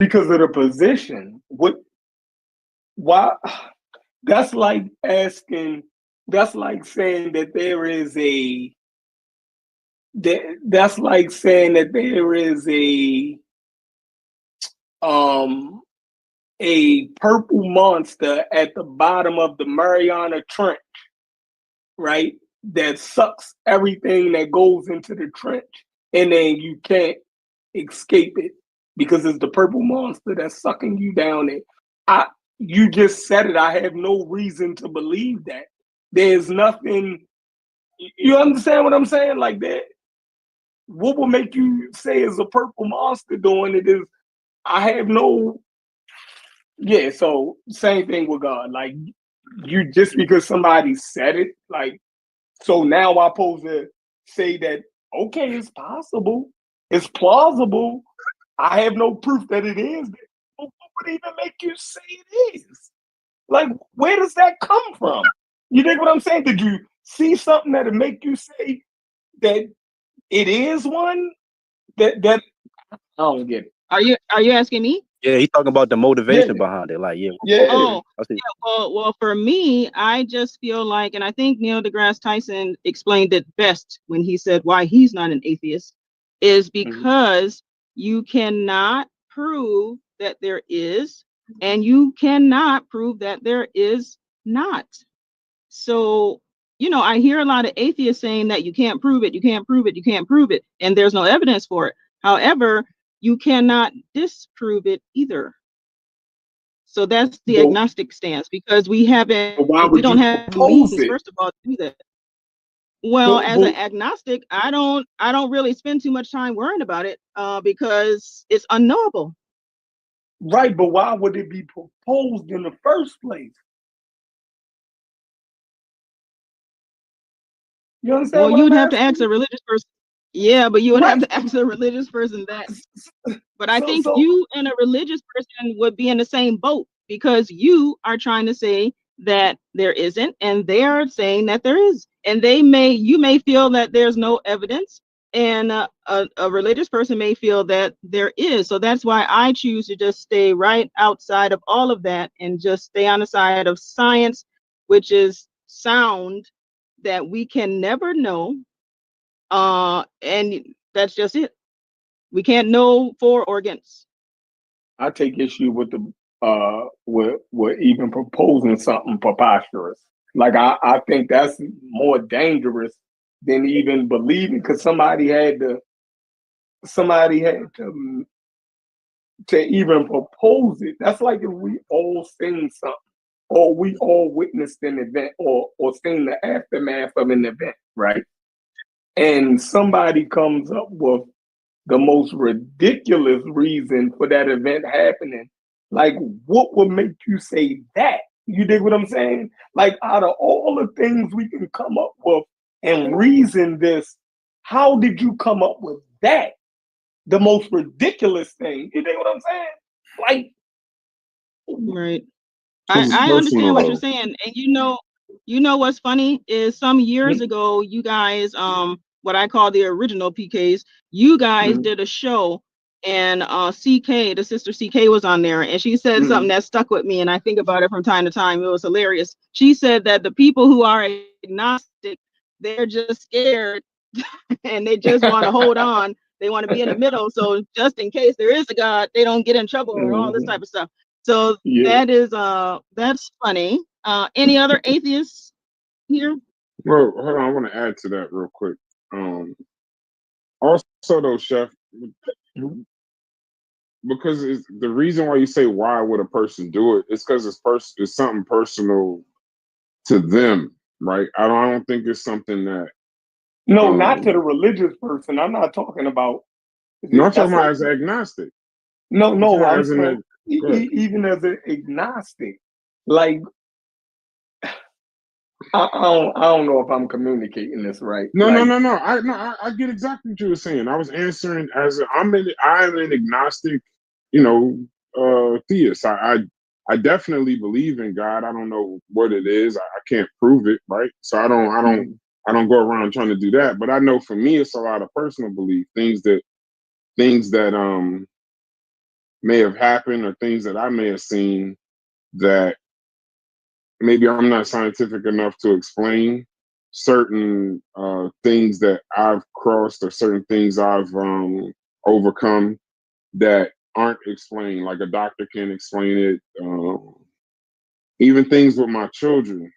because of the position. What? Why? That's like asking. That's like saying that there is a. That's like saying that there is um a purple monster at the bottom of the Mariana Trench, right? That sucks everything that goes into the trench, and then you can't escape it because it's the purple monster that's sucking you down there. I, you just said it. I have no reason to believe that. There's nothing. You understand what I'm saying? Like that. What will make you say is a purple monster doing it is I have no. Yeah. So same thing with God. Like you just because somebody said it, like so now I'm supposed to say that okay, it's possible, it's plausible. I have no proof that it is. What would even make you say it is? Like, where does that come from? You think what I'm saying? Did you see something that'll make you say that it is one? That I don't get it. Are you asking me? Yeah, he's talking about the Yeah, motivation behind it. Like, yeah, yeah. Oh, I see. yeah. Well, for me, I just feel like, and I think Neil deGrasse Tyson explained it best when he said why he's not an atheist, is Mhm. because you cannot prove that there is, and you cannot prove that there is not. So, I hear a lot of atheists saying that you can't prove it, you can't prove it, you can't prove it, and there's no evidence for it. However, you cannot disprove it either. So that's the But, agnostic stance because but why we would don't you have propose means, it? first of all, to do that. Well, as But an agnostic, I don't really spend too much time worrying about it because it's unknowable. right, but why would it be proposed in the first place? You understand Well, what I'm you'd have to ask asking? a religious person. Yeah, but you would have Right. to ask a religious person that. But I So think so you and a religious person would be in the same boat because you are trying to say that there isn't, and they're saying that there is. And you may feel that there's no evidence, and a religious person may feel that there is. So that's why I choose to just stay right outside of all of that and just stay on the side of science, which is sound that we can never know. And that's just it. We can't know for or against. I take issue with the with even proposing something preposterous. Like I think that's more dangerous than even believing because somebody had to even propose it. That's like if we all seen something or we all witnessed an event or seen the aftermath of an event, right? And somebody comes up with the most ridiculous reason for that event happening. Like, what would make you say that? You dig what I'm saying? Like, out of all the things we can come up with and reason this, how did you come up with that? The most ridiculous thing. You dig what I'm saying? Like, Right. I, Because it's I personal understand what you're though. saying. And what's funny is some years ago, you guys, what I call the original PKs, you guys mm, did a show and CK, the sister CK was on there and she said something mm, that stuck with me and I think about it from time to time. It was hilarious. She said that the people who are agnostic, they're just scared and they just want to hold on. They want to be in the middle. So just in case there is a God, they don't get in trouble or all this type mm, of stuff. So yeah. that's funny. Any other atheists here? Well, hold on, I want to add to that real quick. Um, Also, though, Chef, Mm, because the reason why you say why would a person do it is because it's something personal to them, right? I don't think it's something that no, not to the um religious person. I'm not talking about no, I'm talking that's about like as an agnostic. no, I'm talking no. about I'm as in a saying good. even as an agnostic, like I don't know if I'm communicating this right. No, no, Like no, no. I get exactly what you were saying. I was answering I'm an agnostic, theist. I definitely believe in God. I don't know what it is. I can't prove it, right? So mm, I don't go around trying to do that. But I know for me it's a lot of personal belief, things that may have happened or things that I may have seen that maybe I'm not scientific enough to explain certain things that I've crossed or certain things I've overcome that aren't explained. Like a doctor can't explain it. Even things with my children,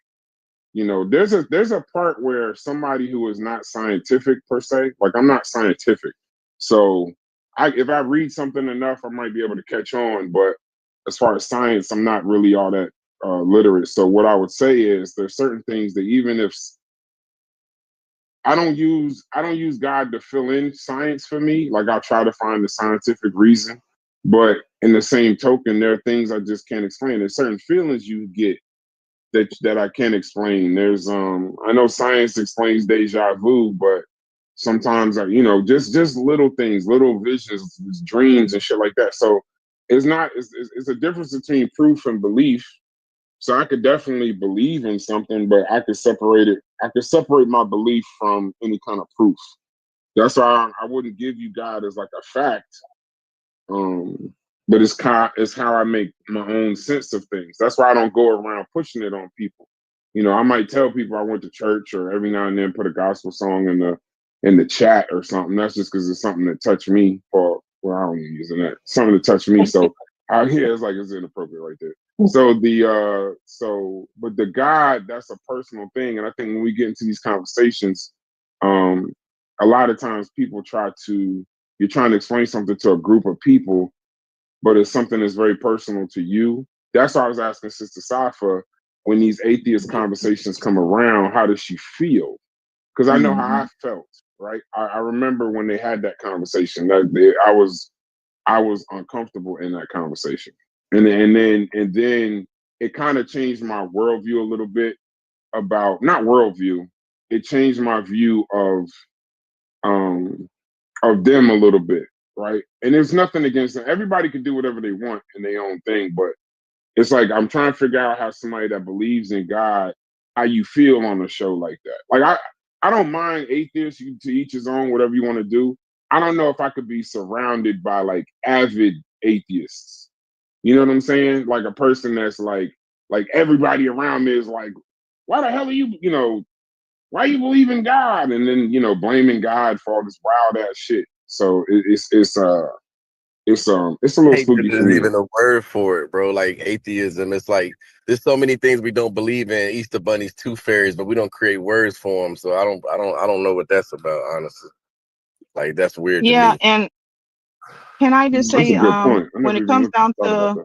you know, there's a part where somebody who is not scientific per se, like I'm not scientific, so if I read something enough, I might be able to catch on. But as far as science, I'm not really all that literate. So what I would say is there's certain things that even if I don't use God to fill in science for me. Like I'll try to find the scientific reason, but in the same token, there are things I just can't explain. There's certain feelings you get that I can't explain. There's I know science explains deja vu, but sometimes I, you know, just little things, little visions, dreams and shit like that. So it's not it's a difference between proof and belief. So I could definitely believe in something, but I could separate it. I could separate my belief from any kind of proof. That's why I wouldn't give you God as like a fact. But it's how I make my own sense of things. That's why I don't go around pushing it on people. You know, I might tell people I went to church, or every now and then put a gospel song in the chat or something. That's just because it's something that touched me. Or well, I don't even using that. Something that touched me. So out here, it's like it's inappropriate right there. So but the God, that's a personal thing, and I think when we get into these conversations, a lot of times you're trying to explain something to a group of people, but it's something that's very personal to you. That's why I was asking Sister Safa, when these atheist conversations come around, how does she feel? Because I know how I felt, right? I remember when they had that conversation I was uncomfortable in that conversation, and then it kind of changed my worldview a little bit about not worldview. It changed my view um of them a little bit, right? And there's nothing against them. Everybody can do whatever they want in their own thing, but it's like I'm trying to figure out how somebody that believes in God, how you feel on a show like that. Like I don't mind atheists, to each his own, whatever you want to do. I don't know if I could be surrounded by like avid atheists. You know what I'm saying? Like a person that's like everybody around me is like, why the hell are you, you know, why you believe in God? And then, you know, blaming God for all this wild ass shit. So it's a little Hate that spooky for there's me. even a word for it, bro. Like atheism, it's like there's so many things we don't believe in. Easter bunnies, tooth fairies, but we don't create words for them. So I don't know what that's about, honestly. Like that's weird to Yeah, me. and can I just That's a say, good point. I when never it even comes down thought about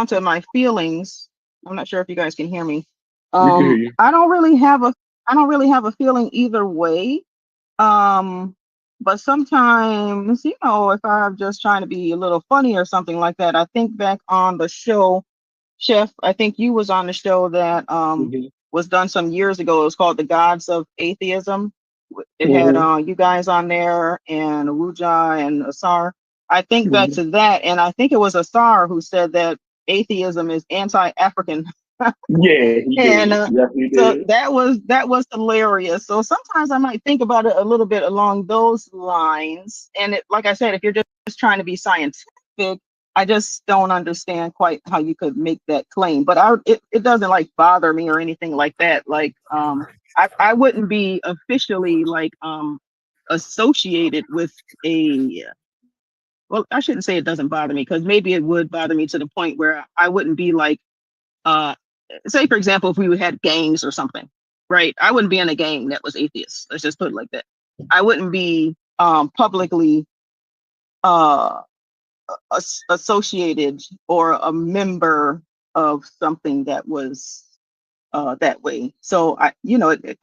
to that. my feelings, I'm not sure if you guys can hear me. We can hear you. I don't really have a feeling either way. But sometimes, you know, if I'm just trying to be a little funny or something like that, I think back on the show, Chef. I think you was on the show that Mhm. was done some years ago. It was called The Gods of Atheism. It had Mhm. you guys on there and Wuja and Asar. I think back Mhm. to that, and I think it was Asar who said that atheism is anti-African. Yeah, he And did. Yes, he so did. that was hilarious. So sometimes I might think about it a little bit along those lines. And like I said, if you're just trying to be scientific, I just don't understand quite how you could make that claim. But it doesn't like bother me or anything like that. Like I wouldn't be officially like associated with a, well, I shouldn't say it doesn't bother me, because maybe it would bother me to the point where I wouldn't be like uh say for example, if we had gangs or something, right? I wouldn't be in a gang that was atheist. Let's just put it like that. I wouldn't be publicly uh associated or a member of something that was that way. So I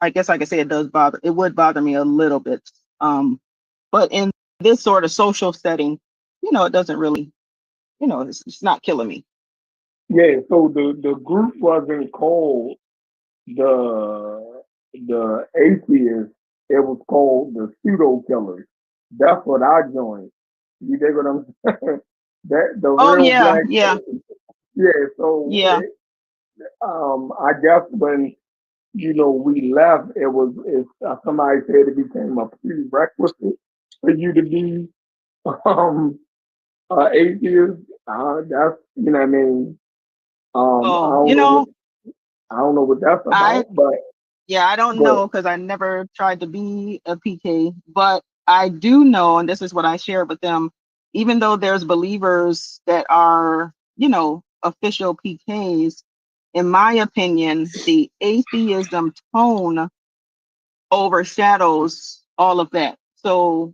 guess I could say it would bother me a little bit. But in this sort of social setting, it doesn't really, it's not killing me. Yeah, so the group wasn't called the atheist. It was called the pseudo killers. That's what I joined. You dig what I'm saying? That the Oh real yeah, black. yeah, Yeah. So yeah. I guess when we left, somebody said it became a prerequisite for you to be um Atheist. That's what I mean. Oh, you know, I don't know what that's I about, but yeah, I don't but know because I never tried to be a PK, but I do know, and this is what I share with them, even though there's believers that are, official PKs, in my opinion, the atheism tone overshadows all of that. So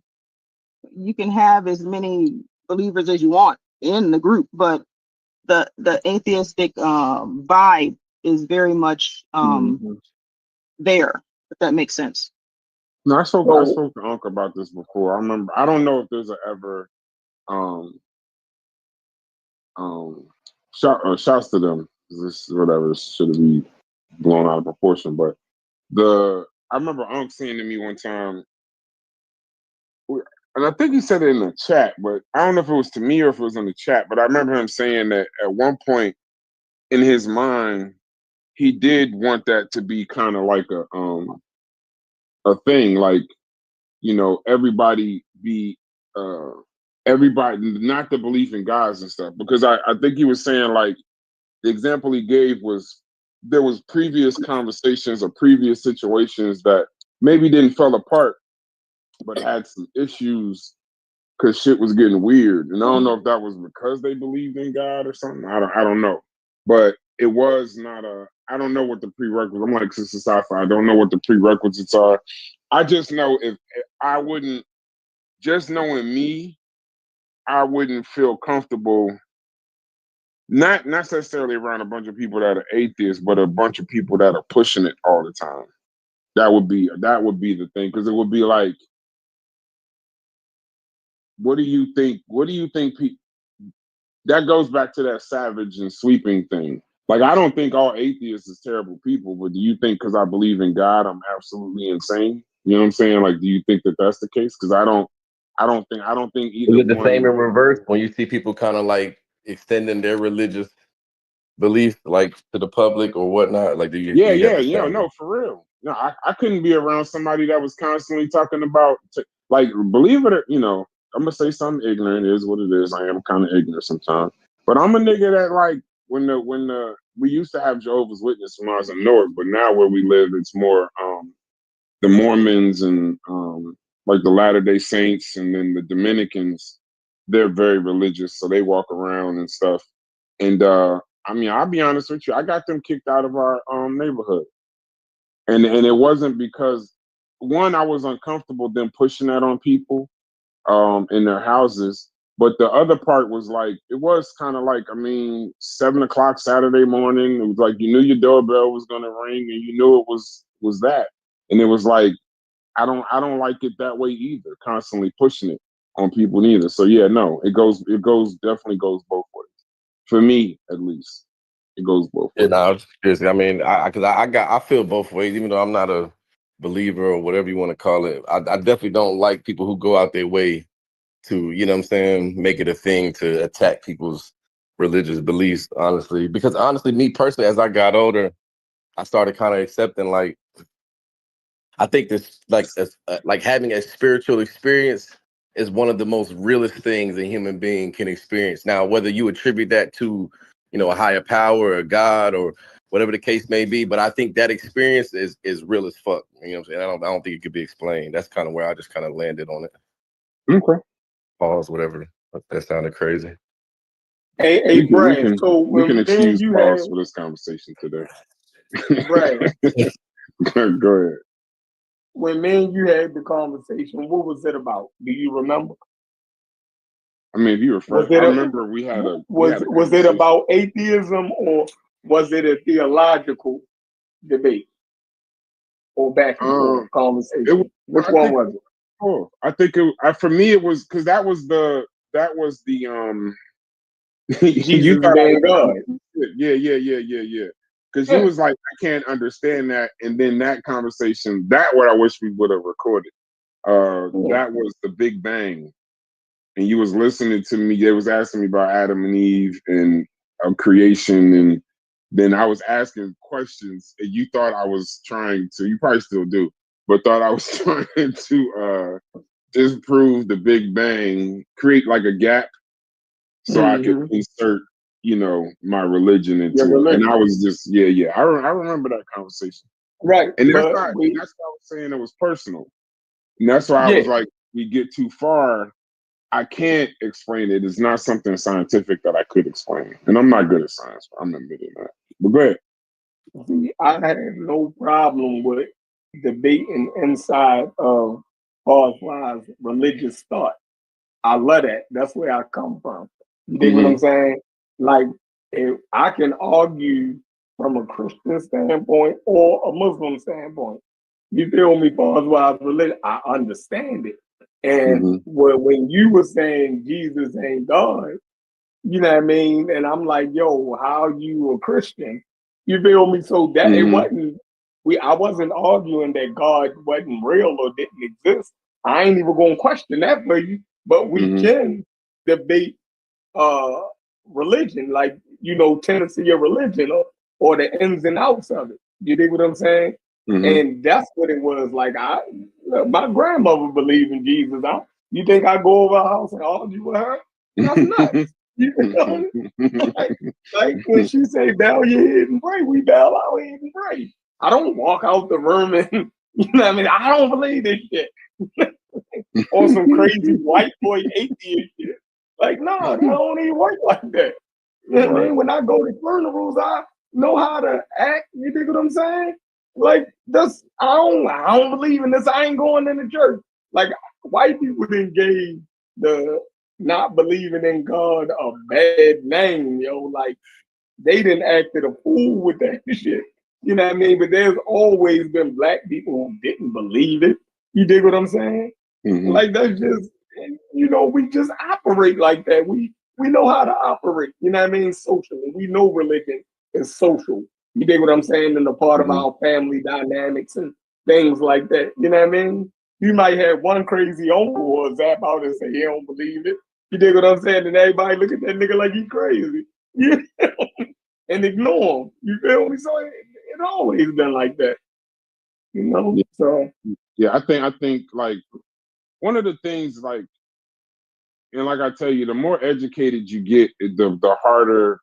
you can have as many believers as you want in the group, but the atheistic vibe is very much mhm. there, if that makes sense. No, I So spoke to Unc about this before. I remember. I don't know if there's a ever um shouts to them. This whatever should be blown out of proportion, but I remember Unc saying to me one time, and I think he said it in the chat, but I don't know if it was to me or if it was in the chat. But I remember him saying that at one point in his mind, he did want that to be kind of like a thing, like everybody be everybody not the belief in gods and stuff. Because I think he was saying like the example he gave was there was previous conversations or previous situations that maybe didn't fall apart but had some issues because shit was getting weird. And I don't know if that was because they believed in God or something. I don't know. But it was not I don't know what the prerequisites. I'm like Sister Sci-Fi. I don't know what the prerequisites are. I just know if I wouldn't, just knowing me, I wouldn't feel comfortable. Not necessarily around a bunch of people that are atheists, but a bunch of people that are pushing it all the time. That would be the thing, because it would be like, what do you think? What do you think? That goes back to that savage and sweeping thing. Like, I don't think all atheists is terrible people, but do you think because I believe in God, I'm absolutely insane? You know what I'm saying? Like, do you think that that's the case? Because I don't think Is either it the same one. in reverse when you see people kind of like extending their religious beliefs like to the public or whatnot? Like, do you have the same? No, for real. No, I couldn't be around somebody that was constantly talking about, like, believe it or, I'm gonna say something ignorant, is what it is. I am kind of ignorant sometimes. But I'm a nigga that, like, when we used to have Jehovah's Witness when I was in Newark, but now where we live, it's more the Mormons and like the Latter-day Saints, and then the Dominicans, they're very religious, so they walk around and stuff. And I mean, I'll be honest with you, I got them kicked out of our neighborhood. And it wasn't because, one, I was uncomfortable them pushing that on people in their houses. But the other part was like, it was kind of like, I mean, 7 o'clock Saturday morning. It was like you knew your doorbell was gonna ring, and you knew it was that. And it was like, I don't like it that way either. Constantly pushing it on people neither. So yeah, no, definitely goes both ways. For me, at least, it goes both Yeah, ways. no, seriously. I mean, I feel both ways, even though I'm not a believer or whatever you want to call it. I definitely don't like people who go out their way to, you know what I'm saying, make it a thing to attack people's religious beliefs, honestly. Because honestly, me personally, as I got older, I started kind of accepting, like, I think this, like having a spiritual experience is one of the most realest things a human being can experience. Now, whether you attribute that to, a higher power or God or whatever the case may be, but I think that experience is real as fuck. You know what I'm saying? I don't think it could be explained. That's kind of where I just kind of landed on it. Okay. Pause, whatever. That sounded crazy. hey, We can we Brad. can So we can when me and excuse you pause had for this conversation today. Brad, Go ahead. when me and you had the conversation, what was it about? Do you remember? I mean, if you Was refresh, I it a remember we was had a was it conversation. about atheism, or was it a theological debate or back and forth Um, it was. conversation? Which I one think. was it? Oh, I think for me it was because that was the you Jesus thought I being was God. yeah. Because you Yeah. was like, I can't understand that, and then that conversation, that what I wish we would have recorded. Yeah. That was the Big Bang, and you was listening to me. They was asking me about Adam and Eve and creation, and then I was asking questions, and you thought I was trying to. You probably still do, but thought I was trying to disprove the Big Bang, create like a gap so I could Mm-hmm. insert, my religion Your into it. And I religion. was just, yeah. I remember that conversation. Right. And that's But why, and that's why I was saying it was personal. And that's why I yeah. was like, we get too far. I can't explain it. It's not something scientific that I could explain. And I'm not good at science. I'm admitting that. But go ahead. See, I have no problem with debating inside of Paul's religious thought. I love that. That's where I come from. You dig what Mm-hmm. I'm saying? Like, if I can argue from a Christian standpoint or a Muslim standpoint. You feel me? Paul's religion, I understand it. And Mm-hmm. when you were saying Jesus ain't God, you know what I mean? And I'm like, yo, how you a Christian? You feel me? So that it Mm-hmm. wasn't I wasn't arguing that God wasn't real or didn't exist. I ain't even gonna question that for you, but we Mm-hmm. can debate uh religion, like tendency of religion or the ins and outs of it. You dig what I'm saying? Mm-hmm. And that's what it was like. My grandmother believed in Jesus. You think I go over her house and argue with her? That's nuts. You know? like when she say bow your head and pray, we bow our head and pray. I don't walk out the room and you know what I mean? I don't believe this shit. Or some crazy white boy atheist shit. Like, no, that don't even work like that. You know what I Right. mean? When I go to funerals, I know how to act. You dig what I'm saying? Like, this, I don't believe in this. I ain't going in the church. Like, white people didn't gave the not believing in God a bad name, yo. Like, they didn't acted a fool with that shit. You know what I mean? But there's always been black people who didn't believe it. You dig what I'm saying? Mm-hmm. Like that's just we just operate like that. We know how to operate, you know what I mean, socially. We know religion is social. You dig what I'm saying? And a part of Mm-hmm. our family dynamics and things like that. You know what I mean? You might have one crazy uncle or zap out and say he don't believe it. You dig what I'm saying? And everybody look at that nigga like he crazy. You and ignore him. You feel me? So it always been like that. You know? Yeah. So Yeah, I think like one of the things like, and like I tell you, the more educated you get, the harder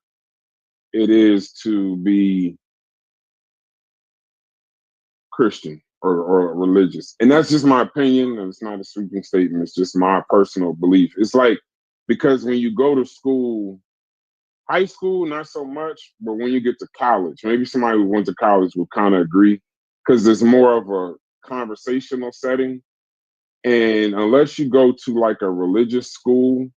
it is to be Christian or religious. And that's just my opinion. And it's not a sweeping statement. It's just my personal belief. It's like, because when you go to school, high school, not so much, but when you get to college, maybe somebody who went to college would kind of agree because there's more of a conversational setting. And unless you go to like a religious school,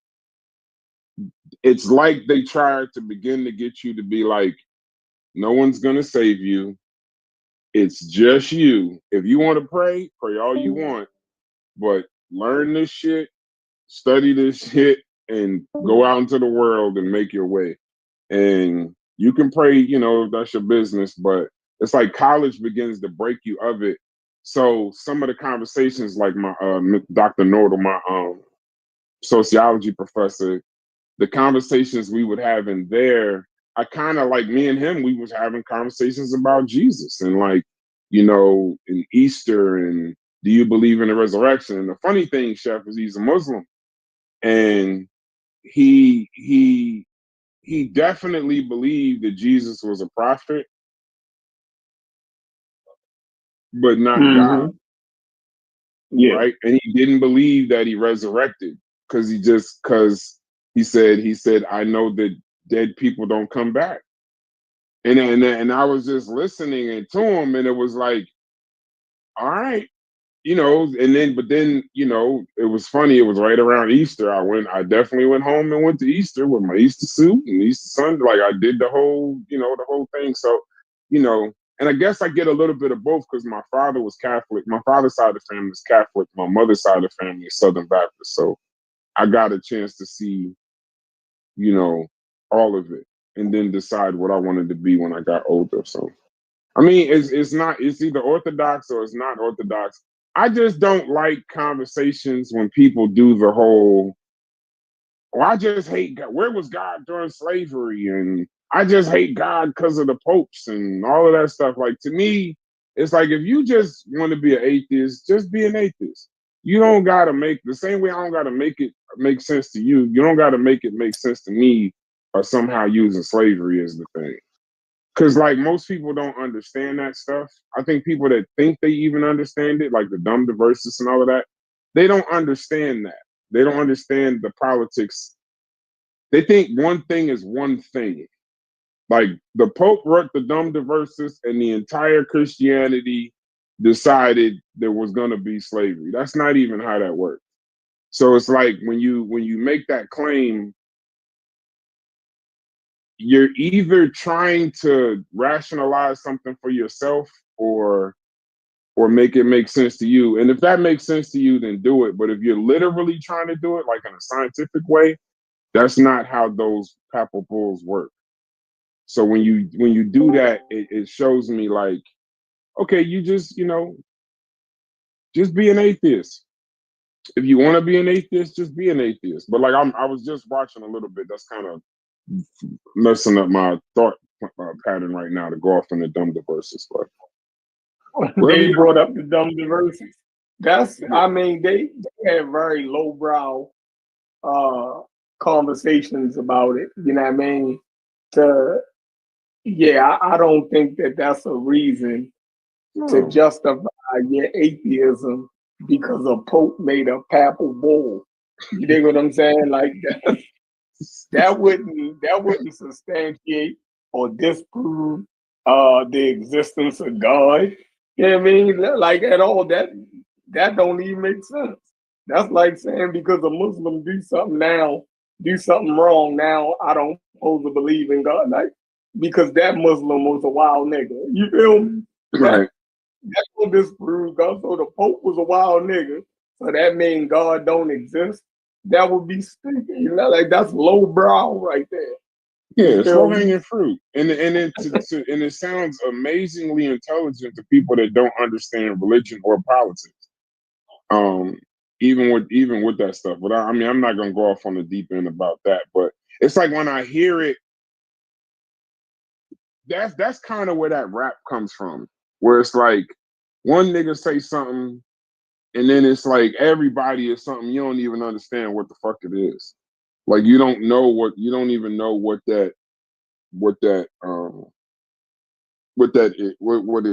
it's like they try to begin to get you to be like, no one's going to save you. It's just you. If you want to pray, pray all you want, but learn this shit, study this shit, and go out into the world and make your way. And you can pray, if that's your business, but it's like college begins to break you of it. So some of the conversations, like my Dr. Nordal, my sociology professor, the conversations we would have in there, I kind of like me and him, we was having conversations about Jesus and like, in Easter and do you believe in the resurrection? And the funny thing, Chef, is he's a Muslim. And he definitely believed that Jesus was a prophet, but not God, yeah. right? And he didn't believe that he resurrected because he said, I know that dead people don't come back. And I was just listening to him, and it was like, all right, but then it was funny. It was right around Easter. I definitely went home and went to Easter with my Easter suit and Easter Sunday. Like I did the whole thing. So, and I guess I get a little bit of both because my father was Catholic. My father's side of the family is Catholic. My mother's side of the family is Southern Baptist. So I got a chance to see, all of it and then decide what I wanted to be when I got older. So I mean, it's either orthodox or it's not orthodox. I just don't like conversations when people do the whole, oh, I just hate God. Where was God during slavery? And I just hate God because of the popes and all of that stuff. Like to me, it's like if you just want to be an atheist, just be an atheist. you don't gotta make the same way I don't gotta make it make sense to you. You don't gotta make it make sense to me or somehow using slavery is the thing. Cause like most people don't understand that stuff. I think people that think they even understand it, like the dumb diverses and all of that, they don't understand that. They don't understand the politics. They think one thing is one thing. Like the Pope wrote the dumb diverses and the entire Christianity decided there was gonna be slavery. That's not even how that works. So it's like when you make that claim, you're either trying to rationalize something for yourself or make it make sense to you. And if that makes sense to you, then do it. But if you're literally trying to do it like in a scientific way, that's not how those papal bulls work. So when you do that, it shows me like, okay, you just, just be an atheist. If you want to be an atheist, just be an atheist. But like I was just watching a little bit. That's kind of messing up my thought pattern right now to go off in the dumb diverses. But They brought up the dumb diverses. I mean, they had very lowbrow conversations about it. You know what I mean? I don't think that that's a reason to justify your atheism because a pope made a papal bull. You dig what I'm saying? Like that wouldn't substantiate or disprove the existence of God. You know what I mean? Like at all, that don't even make sense. That's like saying because a Muslim do something wrong now, I don't supposed to believe in God. Like because that Muslim was a wild nigga. You feel me? right. That's what disproves God. So the Pope was a wild nigga. So that means God don't exist. That would be stupid. You know, like that's low brow right there. Yeah, it's low hanging fruit, and it sounds amazingly intelligent to people that don't understand religion or politics. Even with that stuff, but I mean, I'm not gonna go off on the deep end about that. But it's like when I hear it, that's kind of where that rap comes from, where it's like one nigga say something, and then it's like everybody is something you don't even understand what the fuck it is. Like you don't even know what it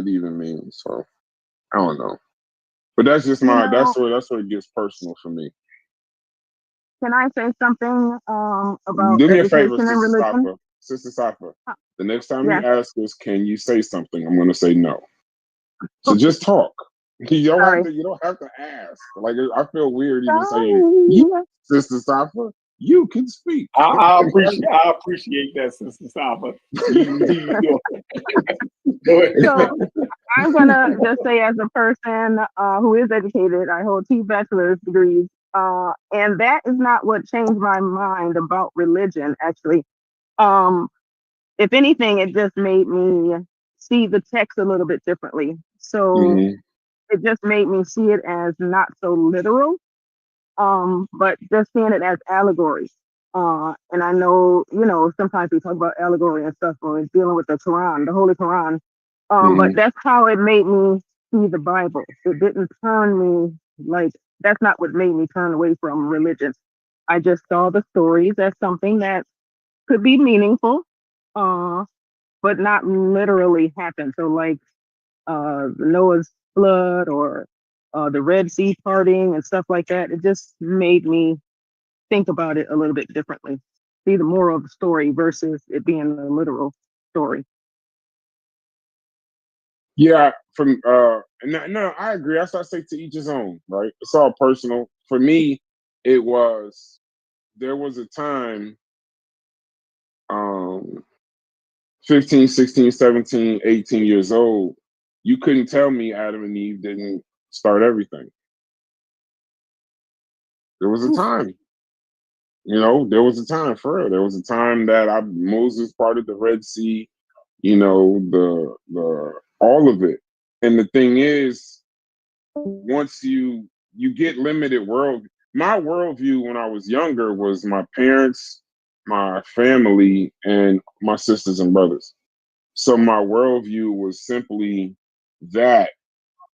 even means. So I don't know. But that's just that's where it gets personal for me. Can I say something about Do me a education favor, and religion? Sister Safa. The next time Yeah. you ask us, can you say something? I'm gonna say no. So just talk. You don't have to ask. Like I feel weird even saying, yeah, Sister Safa, you can speak. I appreciate that, Sister Safa. So I'm gonna just say, as a person who is educated, I hold 2 bachelor's degrees, and that is not what changed my mind about religion. Actually, if anything, it just made me see the text a little bit differently. So it just made me see it as not so literal, but just seeing it as allegory. And I know, sometimes we talk about allegory and stuff, or dealing with the Quran, the Holy Quran. But that's how it made me see the Bible. It didn't turn me that's not what made me turn away from religion. I just saw the stories as something that could be meaningful, but not literally happen. So like Noah's flood or the Red Sea parting and stuff like that. It just made me think about it a little bit differently. See the moral of the story versus it being a literal story. Yeah, no, I agree. That's what I say, to each his own, right? It's all personal. For me, there was a time 15, 16, 17, 18 years old, you couldn't tell me Adam and Eve didn't start everything. There was a time. There was a time for real. There was a time that Moses parted the Red Sea, the all of it. And the thing is, once you get limited my worldview when I was younger was my parents, my family, and my sisters and brothers. So my worldview was simply that.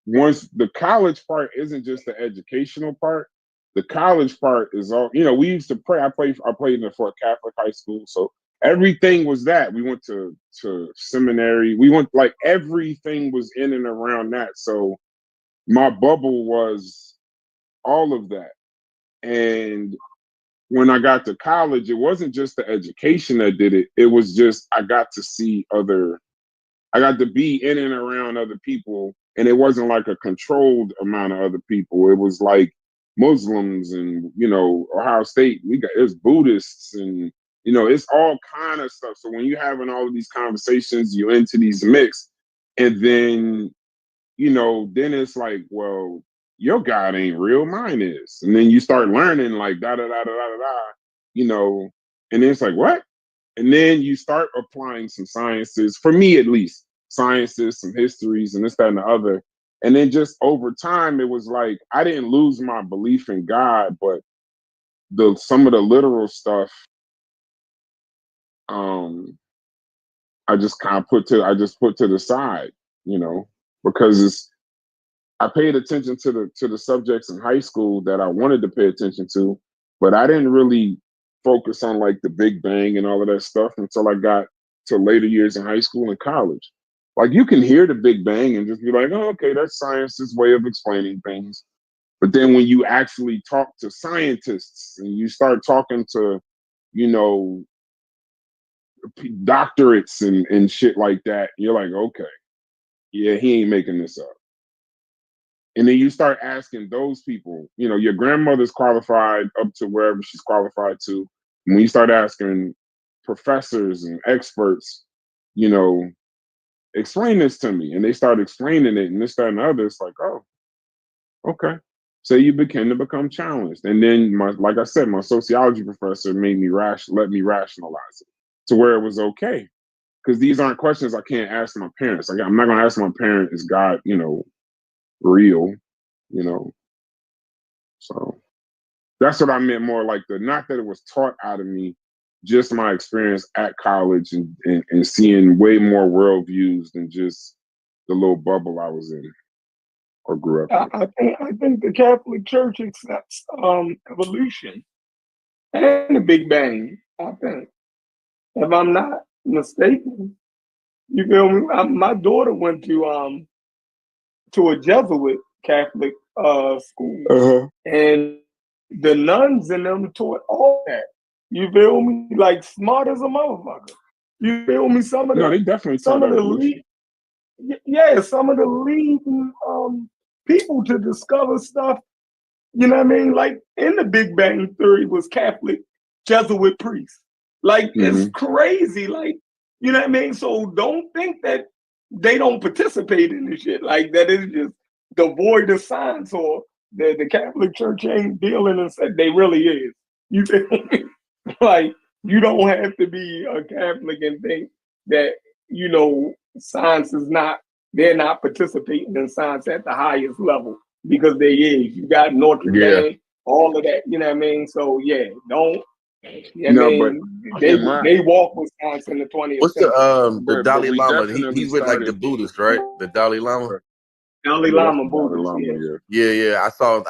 once the college part isn't just the educational part. The college part is all, we used to pray. I played for a Catholic high school. So everything was that. We went to seminary. We went, like, everything was in and around that. So my bubble was all of that. And when I got to college, it wasn't just the education that did it. It was just, I got to be in and around other people. And it wasn't like a controlled amount of other people. It was like Muslims and, Ohio State, it's Buddhists and, it's all kind of stuff. So when you're having all of these conversations, you're into these mix. And then, then it's like, well, your God ain't real, mine is. And then you start learning like da da da da da da, and then it's like, what? And then you start applying some sciences, for me at least, sciences, some histories, and this, that, and the other. And then just over time, it was like I didn't lose my belief in God, but some of the literal stuff, I just kind of put to the side, because I paid attention to the subjects in high school that I wanted to pay attention to, but I didn't really focus on like the Big Bang and all of that stuff until I got to later years in high school and college. Like, you can hear the Big Bang and just be like, oh, okay, that's science's way of explaining things. But then when you actually talk to scientists and you start talking to, doctorates and shit like that, you're like, okay, yeah, he ain't making this up. And then you start asking those people, your grandmother's qualified up to wherever she's qualified to. And when you start asking professors and experts, explain this to me. And they start explaining it and this, that, and the other. It's like, oh, okay. So you begin to become challenged. And then, like I said, my sociology professor let me rationalize it to where it was okay. Because these aren't questions I can't ask my parents. Like, I'm not going to ask my parent, is God, real? So that's what I meant more like not that it was taught out of me, just my experience at college and seeing way more worldviews than just the little bubble I was in or grew up in. I think the Catholic Church accepts evolution and the Big Bang. I think, if I'm not mistaken, you feel me? My daughter went to a Jesuit Catholic school, and the nuns in them taught all that. You feel me? Like, smart as a motherfucker. You feel me? They definitely some of the leading people to discover stuff. You know what I mean? Like, in the Big Bang Theory was Catholic Jesuit priests. Like, it's crazy. Like, you know what I mean? So don't think that they don't participate in this shit. Like, that is just devoid of science, or the Catholic Church ain't dealing and said they really is. You feel me? Like, you don't have to be a Catholic and think that, science is not, they're not participating in science at the highest level, because they is. You got Notre Dame, all of that, you know what I mean? So yeah, don't. They walk with science in the 20th What's century. the Dalai Lama? He's with like the Buddhists, right? The Dalai Lama. Dalai Lama Buddhist. Yeah. I saw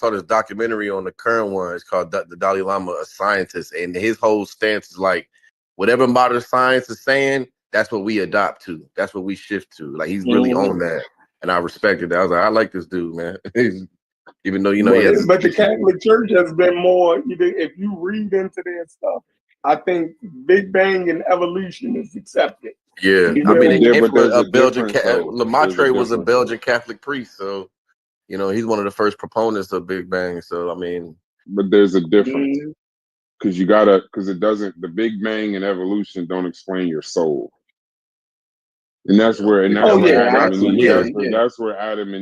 this documentary on the current one. It's called the Dalai Lama, a scientist, and his whole stance is like, whatever modern science is saying, that's what we adopt to. That's what we shift to. Like, he's really on that, and I respected that. I was like, I like this dude, man. Even though but the Catholic Church has been more. If you read into their stuff, I think Big Bang and evolution is accepted. Yeah, I mean, they came from a Belgian. Lemaitre was a Belgian Catholic priest, so he's one of the first proponents of Big Bang. So I mean, but there's a difference, because the Big Bang and evolution don't explain your soul. And that's where Adam and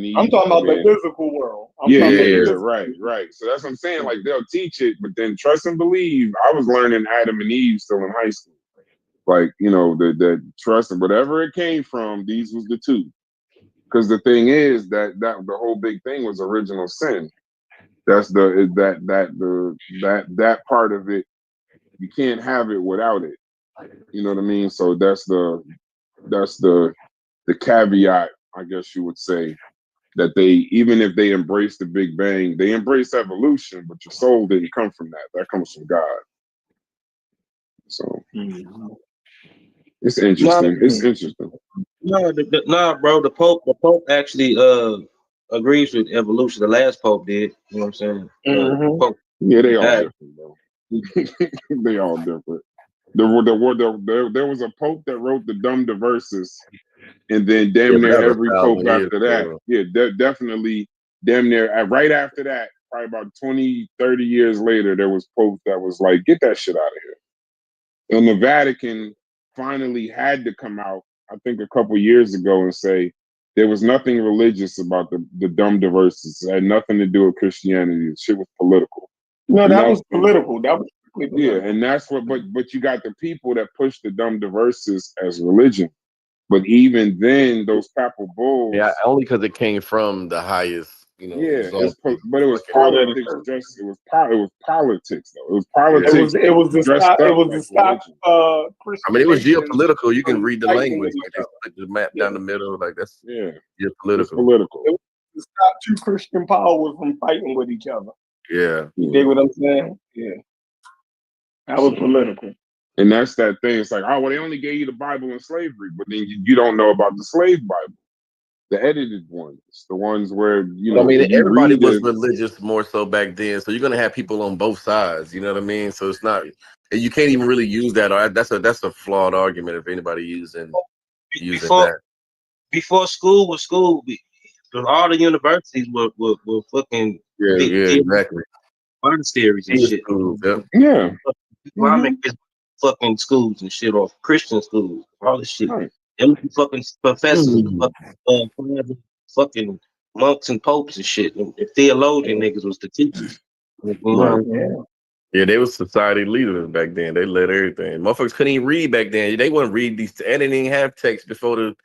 Eve. I'm talking about the physical world. Right. So that's what I'm saying. Like, they'll teach it, but then trust and believe. I was learning Adam and Eve still in high school. Like, the trust and whatever it came from, these was the two. Because the thing is that the whole big thing was original sin. That's that part of it. You can't have it without it. You know what I mean? So that's the caveat, I guess you would say, That they, even if they embrace the Big Bang, they embrace evolution, but your soul didn't come from that. That comes from God. So it's interesting. It's interesting. No, bro. The Pope actually agrees with evolution. The last Pope did. You know what I'm saying? Pope, yeah, they all different, bro. They all different. There was a Pope that wrote the Dumb Diverses, and then damn near every Pope after that. Yeah, definitely damn near right after that, probably about 20, 30 years later, there was Pope that was like, get that shit out of here. And the Vatican finally had to come out, I think a couple years ago, and say there was nothing religious about the Dumb Diverses. It had nothing to do with Christianity. The shit was political. No, that was political. That was political. Yeah, and that's what. But you got the people that push the Dumb Diverses as religion. But even then, those papal bulls. Yeah, only because it came from the highest. You know, yeah, but it was politics. It was politics though. It was politics. It was the stop. It was the stop. I mean, it was geopolitical. You can read the language. Like they put the map down the middle. Like that's geopolitical. It's political. It was to stop two Christian powers from fighting with each other. Yeah, you dig what I'm saying? Yeah, that was political. And that's that thing. It's like, oh, well, they only gave you the Bible in slavery, but then you don't know about the slave Bible, the edited ones, the ones where you know. I mean, everybody was religious more so back then, so you're gonna have people on both sides. You know what I mean? So it's not, you can't even really use that. Or that's a flawed argument if anybody using that. Before school was school, all the universities were fucking exactly monasteries and shit. Yeah. Islamic fucking schools and shit, or Christian schools, all this shit. Right. Them fucking professors, fucking monks and popes and shit. And theologian niggas was the teachers. Yeah, they was society leaders back then. They led everything. Motherfuckers couldn't even read back then. They wouldn't read these, and they didn't have text before the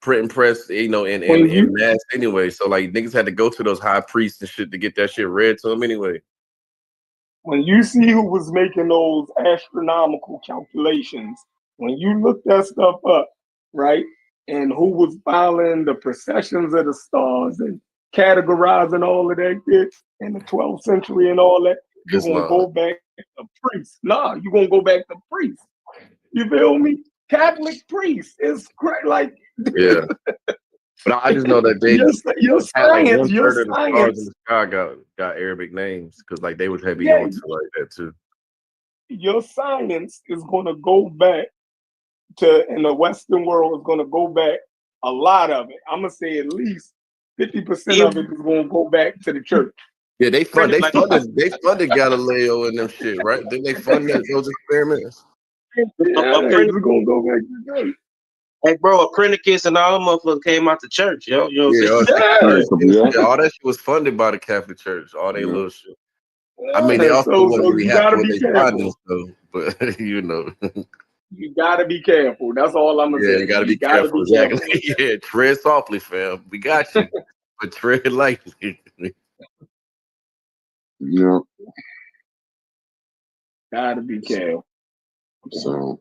print and press, you know, in mass anyway. So like niggas had to go to those high priests and shit to get that shit read to them anyway. When you see who was making those astronomical calculations, when you look that stuff up, right, and who was filing the processions of the stars and categorizing all of that shit in the 12th century and all that, you're going to go back to priests. Nah, you're going to go back to priests. You feel me? Catholic priests is great. Like, yeah. But I just know that they your science in the sky got Arabic names because like they was heavy on to like that too. Your science is gonna go back to, in the Western world, is gonna go back, a lot of it. I'm gonna say at least 50% of it is gonna go back to the church. Yeah, they funded Galileo and them shit, right? Didn't they fund those experiments? We're gonna go back to the church. Hey, bro, Copernicus and all them motherfuckers came out the church, yo. All that shit was funded by the Catholic Church. All they little shit. I mean, they also wasn't really happy with their findings, though. But you know, you gotta be careful. That's all I'm gonna say. You gotta be careful. Exactly. Yeah, tread softly, fam. We got you, but tread lightly. Yeah. Gotta be careful. So.